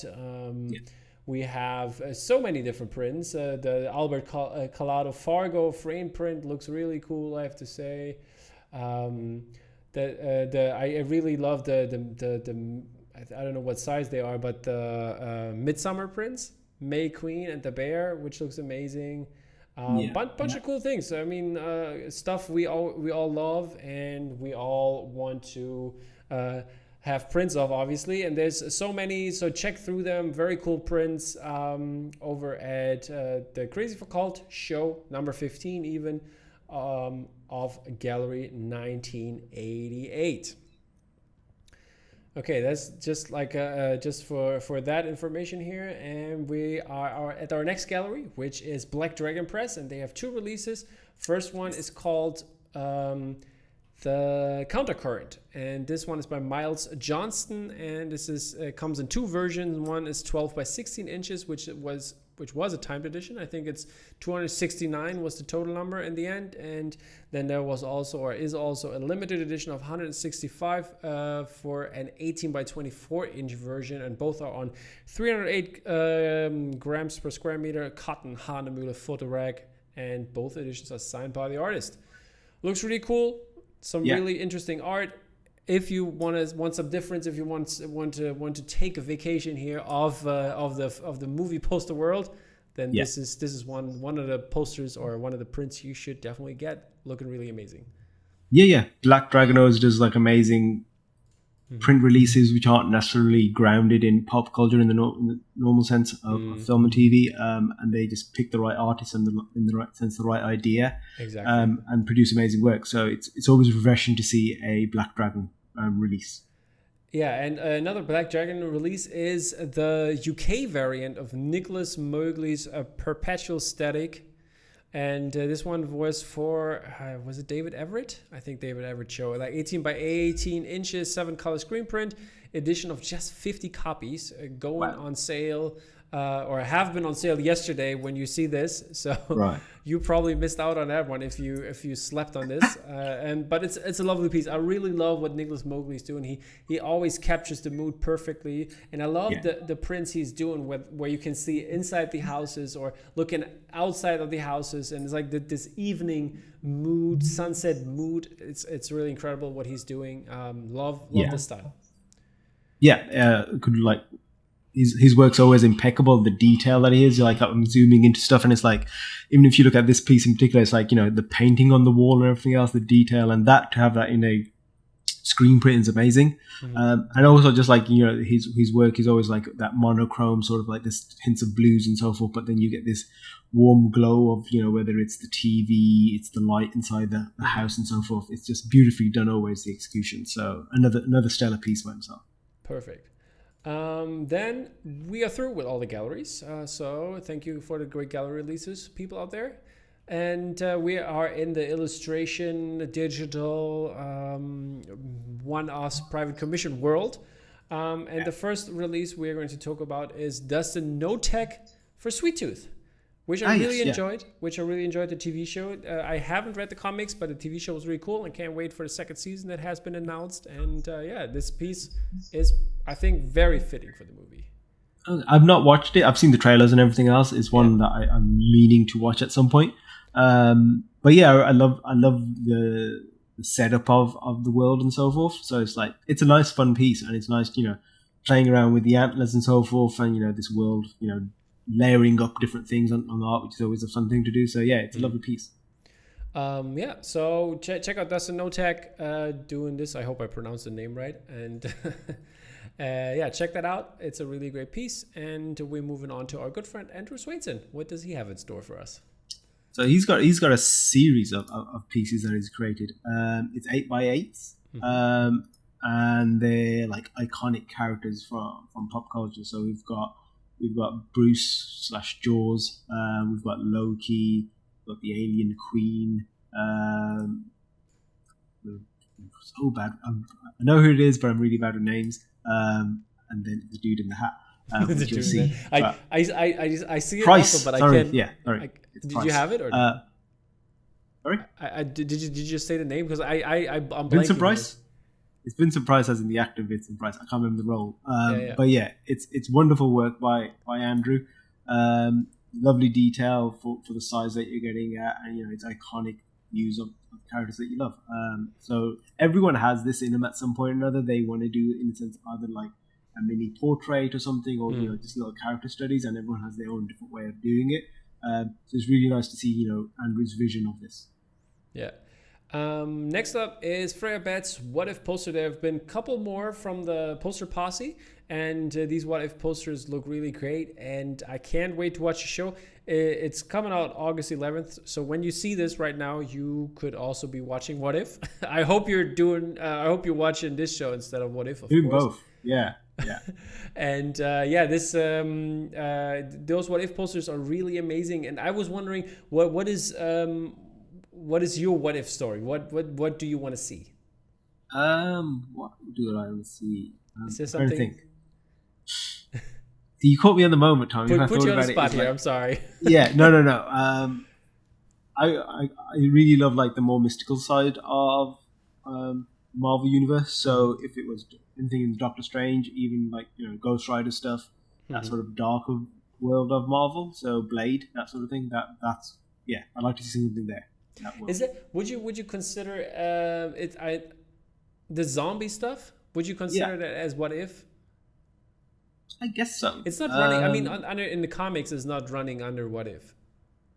We have so many different prints. The Albert Collado Fargo frame print looks really cool, I have to say. I really love the I don't know what size they are, but the Midsummer prints, May Queen and the Bear, which looks amazing. Bunch of cool things. I mean, stuff we all love and we all want to have prints of, obviously, and there's so many, so check through them. Very cool prints over at the Crazy for Cult show number 15 even of Gallery 1988. Okay, that's just just for that information here, and we are at our next gallery, which is Black Dragon Press, and they have 2 releases. First one is called the Countercurrent, and this one is by Miles Johnston, and this is comes in 2 versions. One is 12 by 16 inches, which was a timed edition. I think it's 269 was the total number in the end, and then there was also is also a limited edition of 165 for an 18 by 24 inch version, and both are on 308 grams per square meter cotton Hanemühle photo rag, and both editions are signed by the artist. Looks really cool. Some really interesting art. if you want some difference, if you want to take a vacation here of the movie poster world, then this is one of the posters or one of the prints you should definitely get. Looking really amazing. Yeah. Black Dragon always does like amazing print releases which aren't necessarily grounded in pop culture in the normal sense of film and TV, and they just pick the right artist and in the right sense the right idea, exactly, and produce amazing work. So it's always refreshing to see a Black Dragon release. Yeah, and another Black Dragon release is the UK variant of Nicholas Mowgli's Perpetual Static. And this one was for, was it David Everett? I think David Everett show. Like 18 by 18 inches, 7-color screen print, edition of just 50 copies, going on sale, or have been on sale yesterday when you see this. So you probably missed out on that one if you slept on this. But it's a lovely piece. I really love what Nicholas Mowgli is doing. He always captures the mood perfectly, and I love the prints he's doing where you can see inside the houses or looking outside of the houses, and it's like this evening mood, sunset mood. It's really incredible what he's doing. Love the style. Could like. His work's always impeccable. The detail that he is, like I'm zooming into stuff, and it's like, even if you look at this piece in particular, it's like, the painting on the wall and everything else, the detail, and that to have that in a screen print is amazing. And also just like his work is always like that monochrome, sort of like this hints of blues and so forth. But then you get this warm glow of whether it's the TV, it's the light inside the house and so forth. It's just beautifully done. Always the execution. So another stellar piece by himself. Perfect. Then we are through with all the galleries. So thank you for the great gallery releases, people out there. And we are in the illustration, digital, one-offs, private commission world. And the first release we're going to talk about is Dustin No-Tech for Sweet Tooth, which I really enjoyed. Which I really enjoyed the TV show. I haven't read the comics, but the TV show was really cool. I can't wait for the second season that has been announced. And this piece is, I think, very fitting for the movie. I've not watched it. I've seen the trailers and everything else. It's one that I'm meaning to watch at some point. But yeah, I love the setup of the world and so forth. So it's like, it's a nice fun piece, and it's nice, playing around with the antlers and so forth, and this world, layering up different things on the art, which is always a fun thing to do. So yeah, it's a lovely piece. So check out Dustin No-Tech doing this. I hope I pronounced the name right. And check that out. It's a really great piece. And we're moving on to our good friend Andrew Swainson. What does he have in store for us? So he's got a series of pieces that he's created. It's 8x8s, and they're like iconic characters from pop culture. So we've got Bruce / Jaws. We've got Loki. We've got the Alien Queen. So bad. I know who it is, but I'm really bad with names. And then the dude in the hat. Which you'll see. I see it Price. also, but sorry. I can't. Yeah, sorry. Did Price. You have it or? Sorry. Did you just say the name? Because I'm blanking. Vincent Price. It's Vincent Price, as in the actor Vincent Price. I can't remember the role. But yeah, it's wonderful work by Andrew. Lovely detail for the size that you're getting at, and it's iconic views of characters that you love. So everyone has this in them at some point or another. They want to do, in a sense, either like a mini portrait or something, or just little character studies, and everyone has their own different way of doing it. So it's really nice to see Andrew's vision of this. Yeah. Next up is Freya Betts' What If poster. There have been a couple more from the poster posse, and these What If posters look really great, and I can't wait to watch the show. It's coming out August 11th, so when you see this right now, you could also be watching What If. I hope you're watching this show instead of What If, of doing course. Both, yeah. And this those What If posters are really amazing, and I was wondering what is your What If story? What do you want to see? What do I want to see? Is there something? You caught me on the moment, Tom. Put you on the spot here. I'm sorry. Yeah, no. I really love like the more mystical side of Marvel Universe. So if it was anything in Doctor Strange, even like Ghost Rider stuff, that sort of darker world of Marvel. So Blade, that sort of thing. That's I'd like to see something there. Is it? Would you consider it? The zombie stuff, would you consider that as what if? I guess so. It's not running. I mean, under in the comics, it's not running under what if.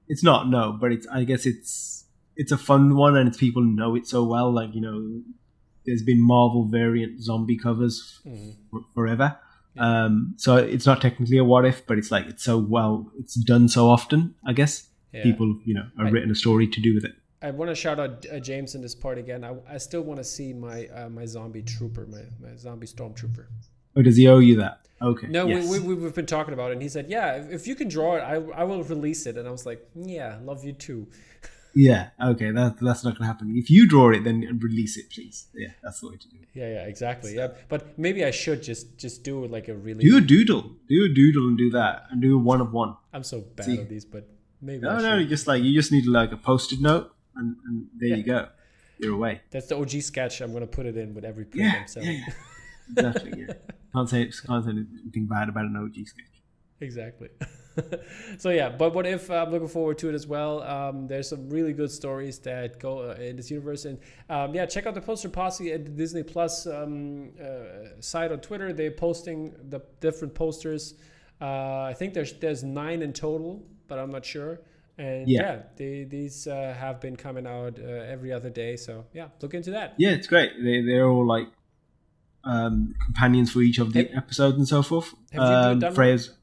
It's not, no, but I guess it's a fun one, and people know it so well. Like, you know, there's been Marvel variant zombie covers forever. Yeah. So it's not technically a what if, but it's like it's done so often. I guess people, you know, have written a story to do with it. I want to shout out James in this part again. I still want to see my my zombie trooper, my zombie stormtrooper. Oh, does he owe you that? Okay. No, yes. we've been talking about it, and he said, "Yeah, if you can draw it, I will release it." And I was like, "Yeah, love you too." Yeah. Okay. That's not gonna happen. If you draw it, then release it, please. Yeah, that's the way to do it. Yeah, exactly. Yeah, but maybe I should just do like a really do a doodle and do that, and do a one of one. I'm so bad at these, but maybe no. You just need like a post-it note, and there you go. You're away. That's the OG sketch. I'm gonna put it in with every print I'm selling. Yeah. Exactly. Yeah. Can't say anything bad about an OG sketch. Exactly. So yeah, but what if I'm looking forward to it as well. There's some really good stories that go in this universe, and check out the Poster Posse at the Disney Plus site on Twitter. They're posting the different posters. I think there's 9 in total, but I'm not sure. And these have been coming out every other day. So yeah, look into that. Yeah, it's great. They're all like companions for each of the episodes and so forth. Have you done Freya's?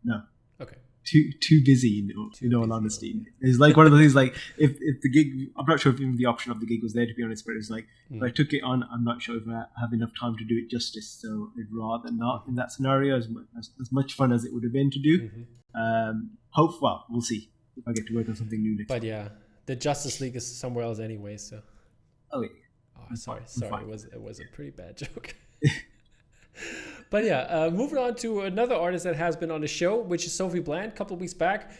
No. Okay. Too busy in all honesty. It's like one of the things like if the gig, I'm not sure if even the option of the gig was there, to be honest, but it's like if I took it on, I'm not sure if I have enough time to do it justice, so I'd rather not in that scenario, as much fun as it would have been to do. We'll see if I get to work on something new next time. But yeah, the Justice League is somewhere else anyway, so. Oh yeah. Oh, sorry. It was a pretty bad joke. But yeah, moving on to another artist that has been on the show, which is Sophie Bland. A couple of weeks back,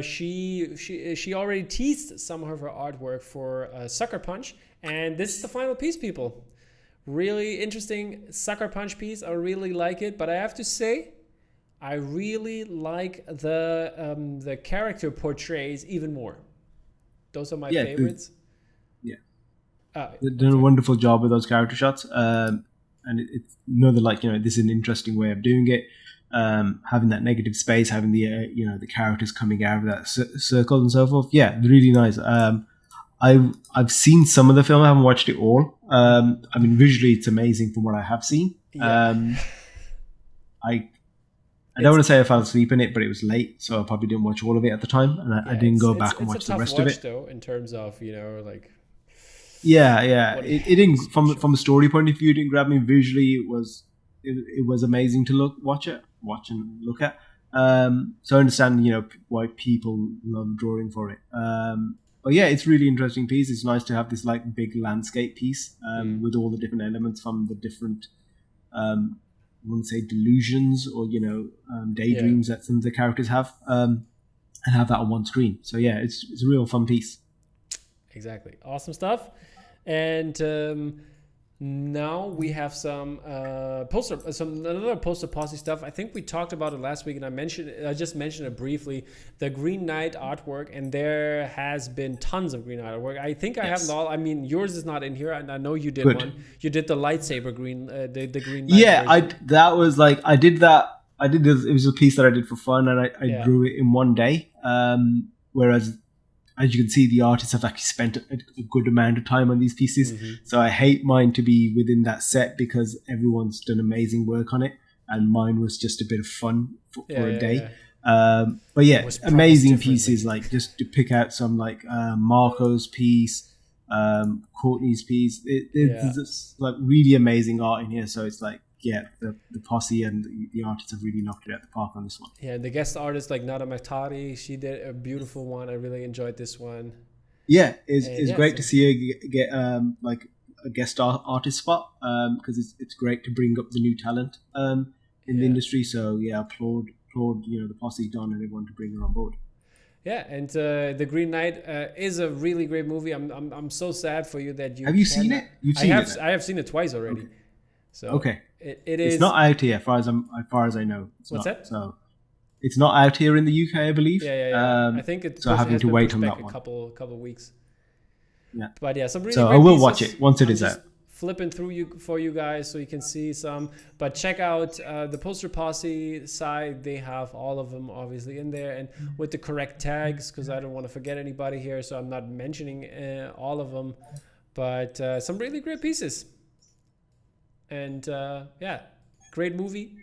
she already teased some of her artwork for Sucker Punch, and this is the final piece, people. Really interesting Sucker Punch piece. I really like it, but I have to say, I really like the character portrays even more. Those are my favorites. They've done a wonderful job with those character shots, and it's another this is an interesting way of doing it. Having that negative space, having the characters coming out of that circle and so forth. Yeah, really nice. I've seen some of the film. I haven't watched it all. I mean, visually, it's amazing from what I have seen. Yeah. I don't want to say I fell asleep in it, but it was late, so I probably didn't watch all of it at the time, and I didn't go back and watch the rest of it. Though, in terms of it didn't from a story point of view. It didn't grab me visually. It was amazing to watch and look at. So I understand why people love drawing for it. But yeah, it's really interesting piece. It's nice to have this big landscape piece with all the different elements from the different I wouldn't say delusions or daydreams that some of the characters have, and have that on one screen. So yeah, it's a real fun piece. Exactly. Awesome stuff. And now we have some another poster posse stuff. I think we talked about it last week, and I just mentioned it briefly. The Green Knight artwork, and there has been tons of Green Knight artwork. I think I have all. I mean, yours is not in here, and I know you did one. You did the lightsaber green, the Green Knight. Yeah, version. I did that. I did this. It was a piece that I did for fun, and I drew it in one day. Whereas, as you can see, the artists have actually spent a good amount of time on these pieces. Mm-hmm. So I hate mine to be within that set because everyone's done amazing work on it. And mine was just a bit of fun for a day. Yeah. But yeah, amazing pieces, just to pick out some Marco's piece, Courtney's piece. There's really amazing art in here. So it's the posse and the artists have really knocked it out the park on this one. Yeah, and the guest artist Nada Mahtari, she did a beautiful one. I really enjoyed this one. Yeah, it's great to see her get a guest artist spot because it's great to bring up the new talent in the industry. So yeah, applaud the posse Don and everyone to bring her on board. Yeah, and the Green Knight is a really great movie. I'm so sad for you that you have you seen it? You've seen it? I have seen it twice already. Okay. So okay. It is. It's not out here, as far as I know. What's that? So it's not out here in the UK, I believe. Yeah. I think it's so having to wait on that one. A couple weeks. Yeah. But yeah, some really. So great I will pieces. watch it once it is out. flipping through for you guys so you can see some. But check out the Poster Posse side. They have all of them obviously in there and with the correct tags, because I don't want to forget anybody here, so I'm not mentioning all of them. But some really great pieces. And yeah, great movie.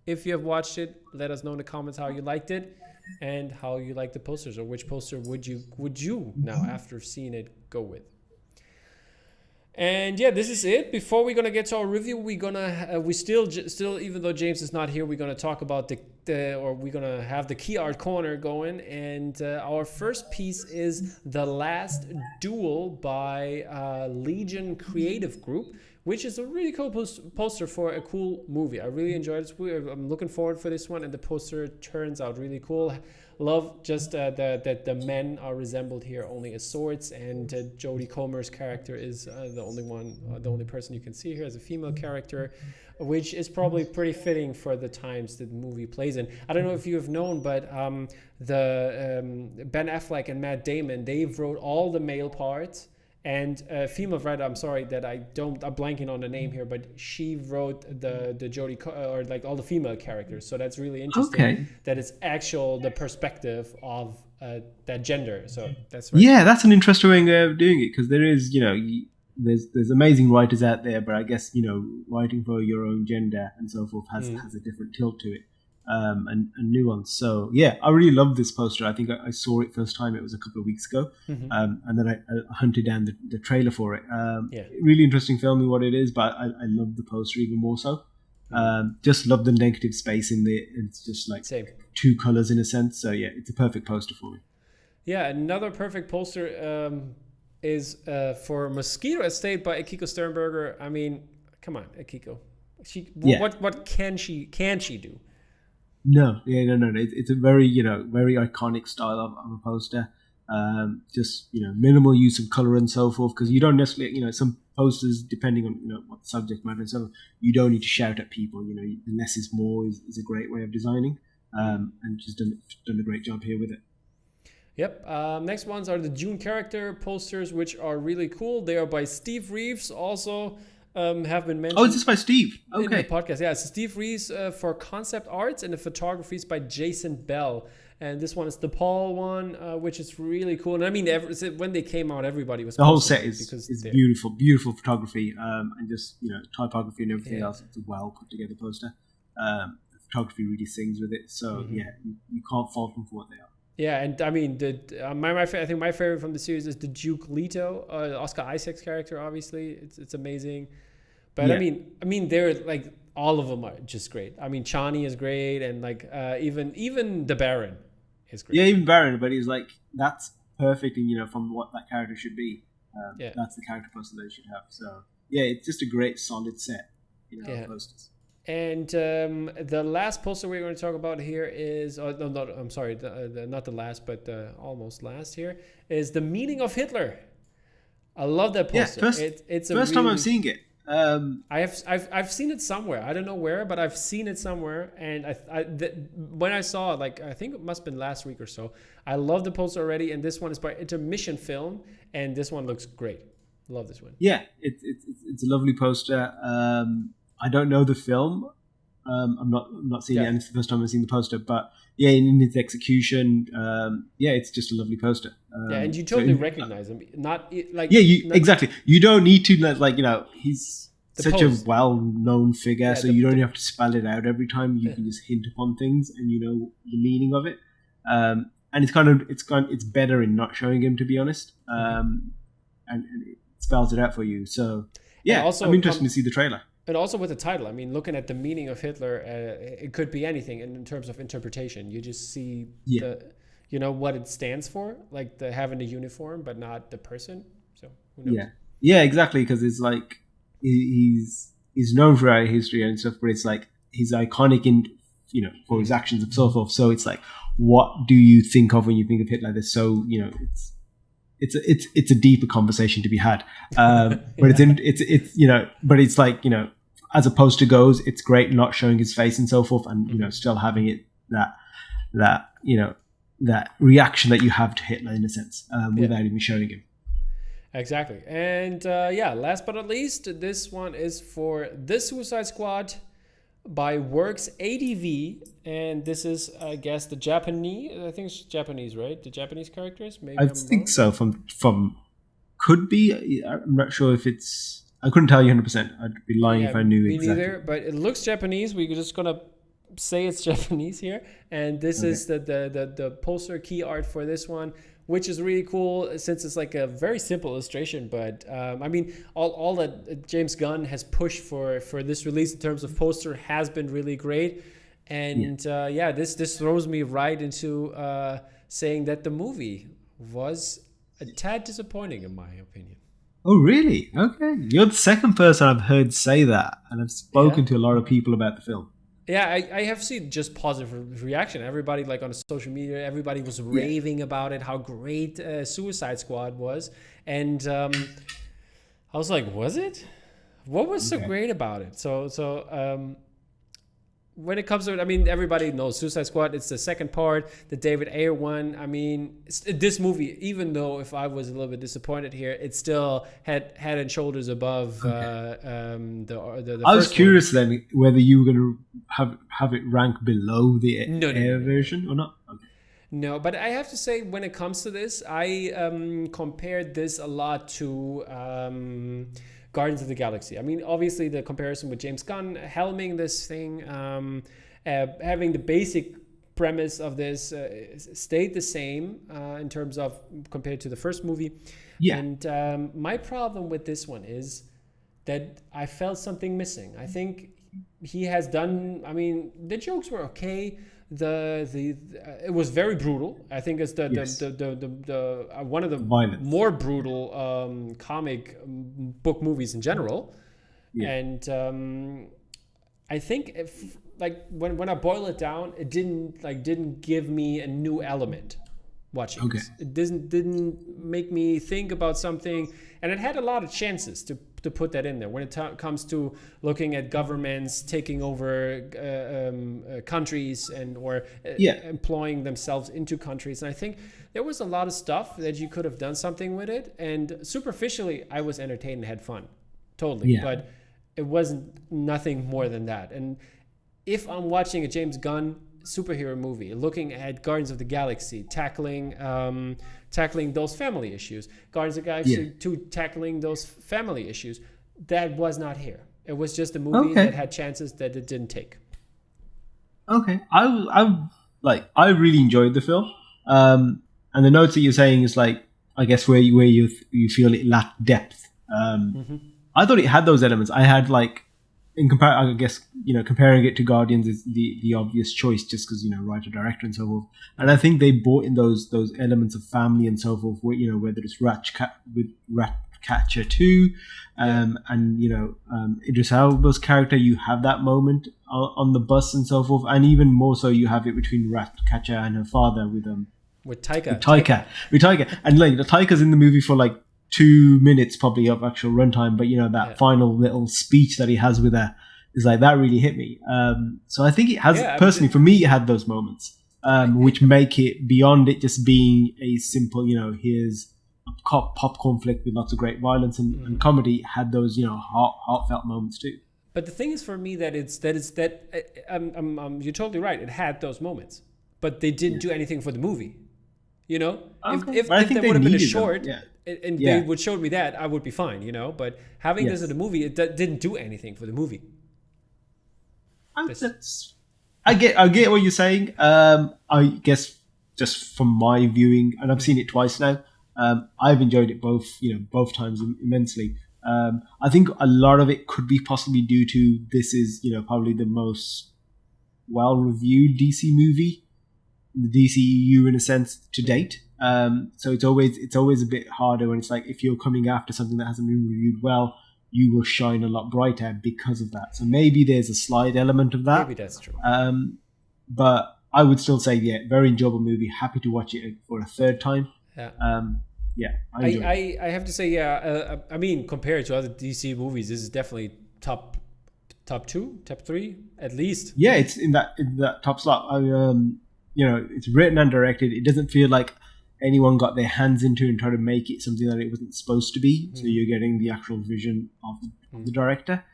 If you have watched it, let us know in the comments how you liked it and how you like the posters, or which poster would you now, after seeing it, go with. And yeah, this is it. Before we're gonna get to our review, we still even though James is not here, we're gonna talk about we're gonna have the key art corner going. And our first piece is The Last Duel by Legion Creative Group, which is a really cool poster for a cool movie. I really enjoyed this movie. I'm looking forward for this one, and the poster turns out really cool. Love just that the men are resembled here only as swords, and Jodie Comer's character is the only person you can see here as a female character, which is probably pretty fitting for the times that the movie plays in. I don't know if you have known, but Ben Affleck and Matt Damon, they wrote all the male parts. And female writer, I'm sorry that I'm blanking on the name here, but she wrote the Jodie or like all the female characters. So that's really interesting. That it's the perspective of that gender. So that's right. Yeah, that's an interesting way of doing it, because there is, there's amazing writers out there, but I guess writing for your own gender and so forth has a different tilt to it. And nuance. So yeah, I really love this poster. I think I saw it first time, it was a couple of weeks ago, and then I hunted down the trailer for it. Really interesting film in what it is, but I love the poster even more so. Just love the negative space in there. It's just like two colors in a sense. So yeah, it's a perfect poster for me. Yeah, another perfect poster is for Mosquito Estate by Akiko Sternberger. I mean, come on, Akiko. What can she do? No. It's a very very iconic style of a poster. Just minimal use of color and so forth, because you don't necessarily some posters, depending on what the subject matter and so on, you don't need to shout at people. The less is more is a great way of designing, and she's done a great job here with it. Yep. Next ones are the Dune character posters, which are really cool. They are by Steve Reeves, also. Have been mentioned. Oh, is this by Steve? Okay. In the podcast. Yeah, it's Steve Reeves for concept arts, and the photography is by Jason Bell. And this one is the Paul one, which is really cool. And I mean, when they came out, everybody was... The whole set is beautiful photography, and just, typography and everything else. It's a well put together poster. The photography really sings with it. So yeah, you can't fault them for what they are. Yeah, and I mean, I think my favorite from the series is the Duke Leto, Oscar Isaac's character. Obviously, it's amazing. But yeah. I mean, they're like all of them are just great. I mean, Chani is great, and like even the Baron is great. Yeah, even Baron, but he's like that's perfect, and from what that character should be. That's the character poster that it should have. So yeah, it's just a great solid set. Of posters. And the last poster we're going to talk about here is, I'm sorry, not the last, but almost last here, is The Meaning of Hitler. I love that poster. Yeah, it's the first time I'm seeing it. I've seen it somewhere. I don't know where, but I've seen it somewhere. And when I saw it, like I think it must have been last week or so, I love the poster already. And this one is by Intermission Film, and this one looks great. Love this one. Yeah, it's a lovely poster. I don't know the film. I'm not seeing it, and it's the first time I've seen the poster. But yeah, in its execution, it's just a lovely poster. And you totally recognize him. Exactly. You don't need to he's such a well-known figure, so you don't have to spell it out every time. You can just hint upon things, and the meaning of it. And it's better in not showing him, to be honest. And it spells it out for you. So yeah, I'm interested to see the trailer. And also with the title, I mean, looking at The Meaning of Hitler, it could be anything in terms of interpretation. You just see what it stands for, like having the uniform, but not the person. So who knows? Yeah, exactly. Because it's like he's known throughout history and stuff, but it's like he's iconic in for his actions and so forth. So it's like, what do you think of when you think of Hitler? There's so it's a deeper conversation to be had, but but it's like as a poster goes, it's great not showing his face and so forth, and still having it that reaction that you have to Hitler in a sense, without even showing him. Exactly. And last but not least, this one is for The Suicide Squad by Works ADV. And this is, I guess, the Japanese. I think it's Japanese, right? The Japanese characters? Maybe I think so. From could be. I'm not sure if it's. I couldn't tell you 100%. I'd be lying if I knew me exactly. Neither, but it looks Japanese. We're just gonna say it's Japanese here. And this is the poster key art for this one, which is really cool since it's like a very simple illustration. But I mean, all that James Gunn has pushed for this release in terms of poster has been really great. And this throws me right into saying that the movie was a tad disappointing in my opinion. Oh, really? Okay. You're the second person I've heard say that, and I've spoken to a lot of people about the film. Yeah, I have seen just positive reaction. Everybody, like on social media, everybody was raving about it, how great Suicide Squad was. And I was like, was it? What was so great about it? So when it comes to it, I mean, everybody knows Suicide Squad. It's the second part, the David Ayer one. I mean, this movie, even though if I was a little bit disappointed here, it still had head and shoulders above the I was curious then whether you were going to have it rank below the Ayer version or not. Okay. No, but I have to say, when it comes to this, I compared this a lot to Guardians of the Galaxy. I mean, obviously the comparison with James Gunn helming this thing, having the basic premise of this stayed the same in terms of compared to the first movie. Yeah. And my problem with this one is that I felt something missing. I think he has done. I mean, the jokes were okay. It was very brutal. I think it's the one of the violence. More brutal comic book movies in general. Yeah. And I think if when I boil it down, it didn't give me a new element watching this. It didn't make me think about something, and it had a lot of chances to put that in there when it comes to looking at governments taking over countries and or employing themselves into countries. And I think there was a lot of stuff that you could have done something with it. And superficially, I was entertained and had fun, totally. But it wasn't nothing more than that. And if I'm watching a James Gunn superhero movie, looking at Guardians of the Galaxy, tackling those family issues, Guardians of the Galaxy 2 tackling those family issues, that was not here. It was just a movie that had chances that it didn't take. Okay, I really enjoyed the film, and the notes that you're saying is like, I guess where you feel it lacked depth. I thought it had those elements. I had like. I guess, comparing it to Guardians is the obvious choice just because, writer, director and so forth. And I think they brought in those elements of family and so forth, whether it's Ratcatcher 2 and, Idris Elba's character, you have that moment on the bus and so forth. And even more so, you have it between Ratcatcher and her father with Taika. And like the Taika's in the movie for like 2 minutes probably of actual runtime, but that final little speech that he has with her is like, that really hit me. So I think it has, personally for me, it had those moments, which make it beyond it just being a simple, here's a pop conflict with lots of great violence and comedy. It had those, heartfelt moments too. But the thing is for me that you're totally right. It had those moments, but they didn't do anything for the movie. If there would have been a short, and they would show me that, I would be fine, But having this in the movie, it didn't do anything for the movie. I get what you're saying. I guess just from my viewing, and I've seen it twice now. I've enjoyed it both times immensely. I think a lot of it could be possibly due to this is probably the most well-reviewed DC movie, the DCEU in a sense to date. So it's always a bit harder when it's like if you're coming after something that hasn't been reviewed well, you will shine a lot brighter because of that. So maybe there's a slight element of that. Maybe that's true. But I would still say, very enjoyable movie. Happy to watch it for a third time. I have to say, I mean, compared to other DC movies, this is definitely top 2, top 3 at least. Yeah, it's in that top slot. It's written and directed. It doesn't feel like anyone got their hands into and tried to make it something that it wasn't supposed to be. So you're getting the actual vision of the director.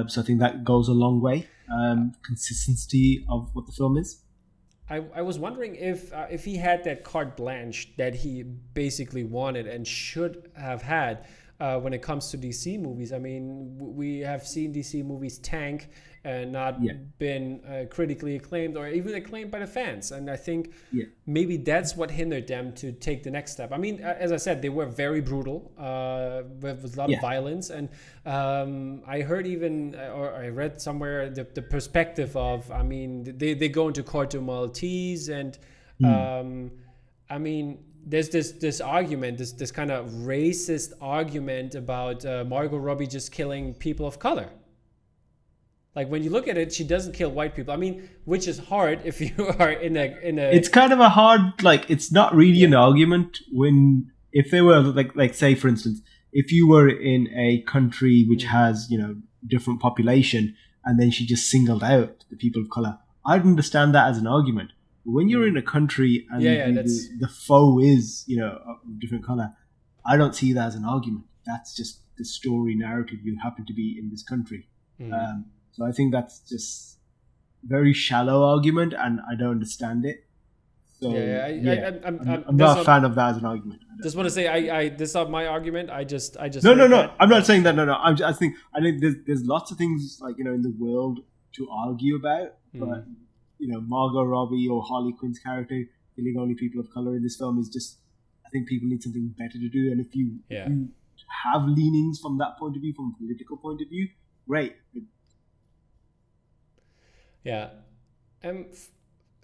So I think that goes a long way. Consistency of what the film is. I was wondering if he had that carte blanche that he basically wanted and should have had when it comes to DC movies. I mean, we have seen DC movies tank and not been critically acclaimed or even acclaimed by the fans. And I think maybe that's what hindered them to take the next step. I mean, as I said, they were very brutal with a lot of violence. And I heard even, or I read somewhere, the perspective of, I mean, they go into Corto Maltese and, I mean, there's this argument, this kind of racist argument about Margot Robbie just killing people of color. Like when you look at it, she doesn't kill white people. I mean, which is hard if you are in a. It's kind of a hard, like, it's not really an argument if they were like say for instance, if you were in a country which has, you know, different population and then she just singled out the people of color, I'd understand that as an argument. But when you're in a country and the foe is, you know, of different color, I don't see that as an argument. That's just the story narrative. You happen to be in this country. So I think that's just very shallow argument, and I don't understand it. So I'm not a fan of that as an argument. Just want to say, this is not my argument. I just no. I'm not saying that. No. I think there's lots of things, like, you know, in the world to argue about, but you know, Margot Robbie or Harley Quinn's character killing only people of color in this film is just, I think people need something better to do. And if you have leanings from that point of view, from a political point of view, great.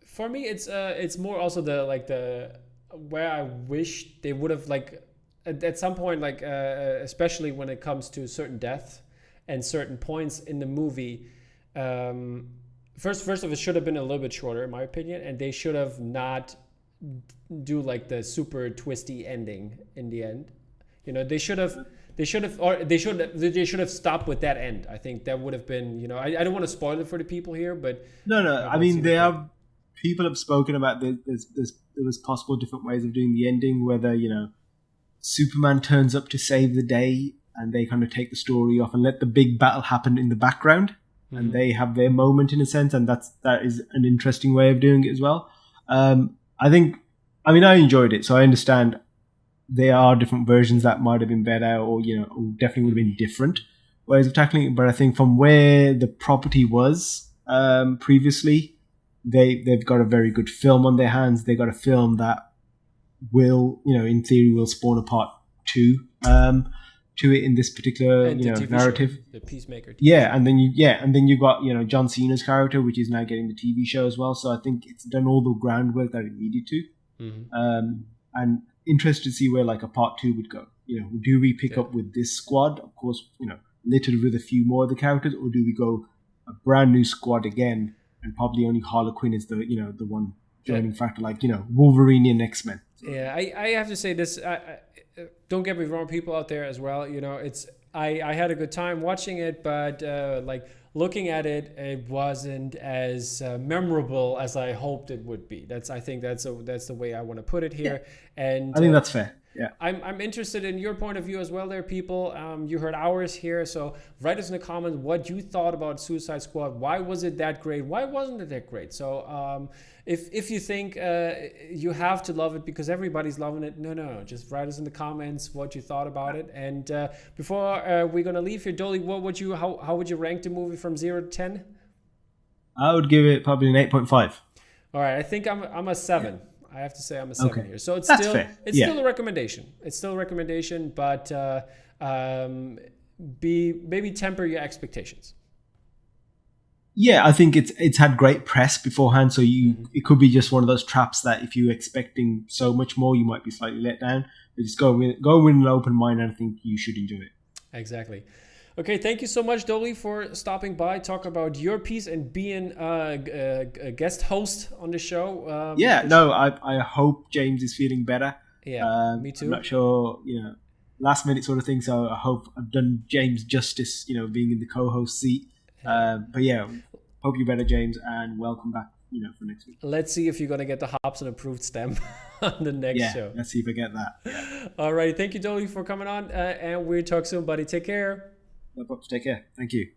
For me, it's more also the where I wish they would have, like, at some point, like especially when it comes to certain deaths and certain points in the movie. First of it should have been a little bit shorter, in my opinion, and they should have not do like the super twisty ending in the end. You know, they should have stopped with that end. I think that would have been, you know, I don't want to spoil it for the people here, but no. I mean, people have spoken about there was possible different ways of doing the ending, whether, you know, Superman turns up to save the day and they kind of take the story off and let the big battle happen in the background, and they have their moment in a sense, and that is an interesting way of doing it as well. I enjoyed it, so I understand there are different versions that might have been better, or, you know, or definitely would have been different ways of tackling it. But I think from where the property was previously, they've got a very good film on their hands. They got a film that will, you know, in theory, will spawn a part 2 to it in this particular, you know, narrative. Show, the Peacemaker. And then you got, you know, John Cena's character, which is now getting the TV show as well. So I think it's done all the groundwork that it needed to. And interested to see where, like, a part 2 would go. You know, do we pick up with this squad, of course, you know, littered with a few more of the characters, or do we go a brand new squad again, and probably only Harley Quinn is the, you know, the one joining factor, like, you know, Wolverine and X-Men. Yeah, I have to say this. Don't get me wrong, people out there as well. You know, I had a good time watching it, but like looking at it, it wasn't as memorable as I hoped it would be. I think that's the way I want to put it here. And I think that's fair. Yeah, I'm interested in your point of view as well there, people. You heard ours here, so write us in the comments what you thought about Suicide Squad. Why was it that great? Why wasn't it that great? So if you think you have to love it because everybody's loving it, no, just write us in the comments what you thought about it. And before we're gonna leave here, Doaly, how would you rank the movie from 0 to 10? I would give it probably an 8.5. All right, I think I'm a 7. Yeah. I have to say I'm a 7 here. So it's still a recommendation. It's still a recommendation, but maybe temper your expectations. Yeah, I think it's had great press beforehand, so it could be just one of those traps that if you're expecting so much more, you might be slightly let down. But just go with an open mind, and I think you should enjoy it. Exactly. Okay, thank you so much, Doaly, for stopping by, talk about your piece, and being a guest host on the show. I hope James is feeling better. Yeah, me too. I'm not sure, you know, last minute sort of thing, so I hope I've done James justice, you know, being in the co-host seat. But yeah, hope you're better, James, and welcome back for next week. Let's see if you're going to get the Hobson approved stamp on the next show. Let's see if I get that. Yeah. All right. Thank you, Doaly, for coming on. And we'll talk soon, buddy. Take care. No problem. Take care. Thank you.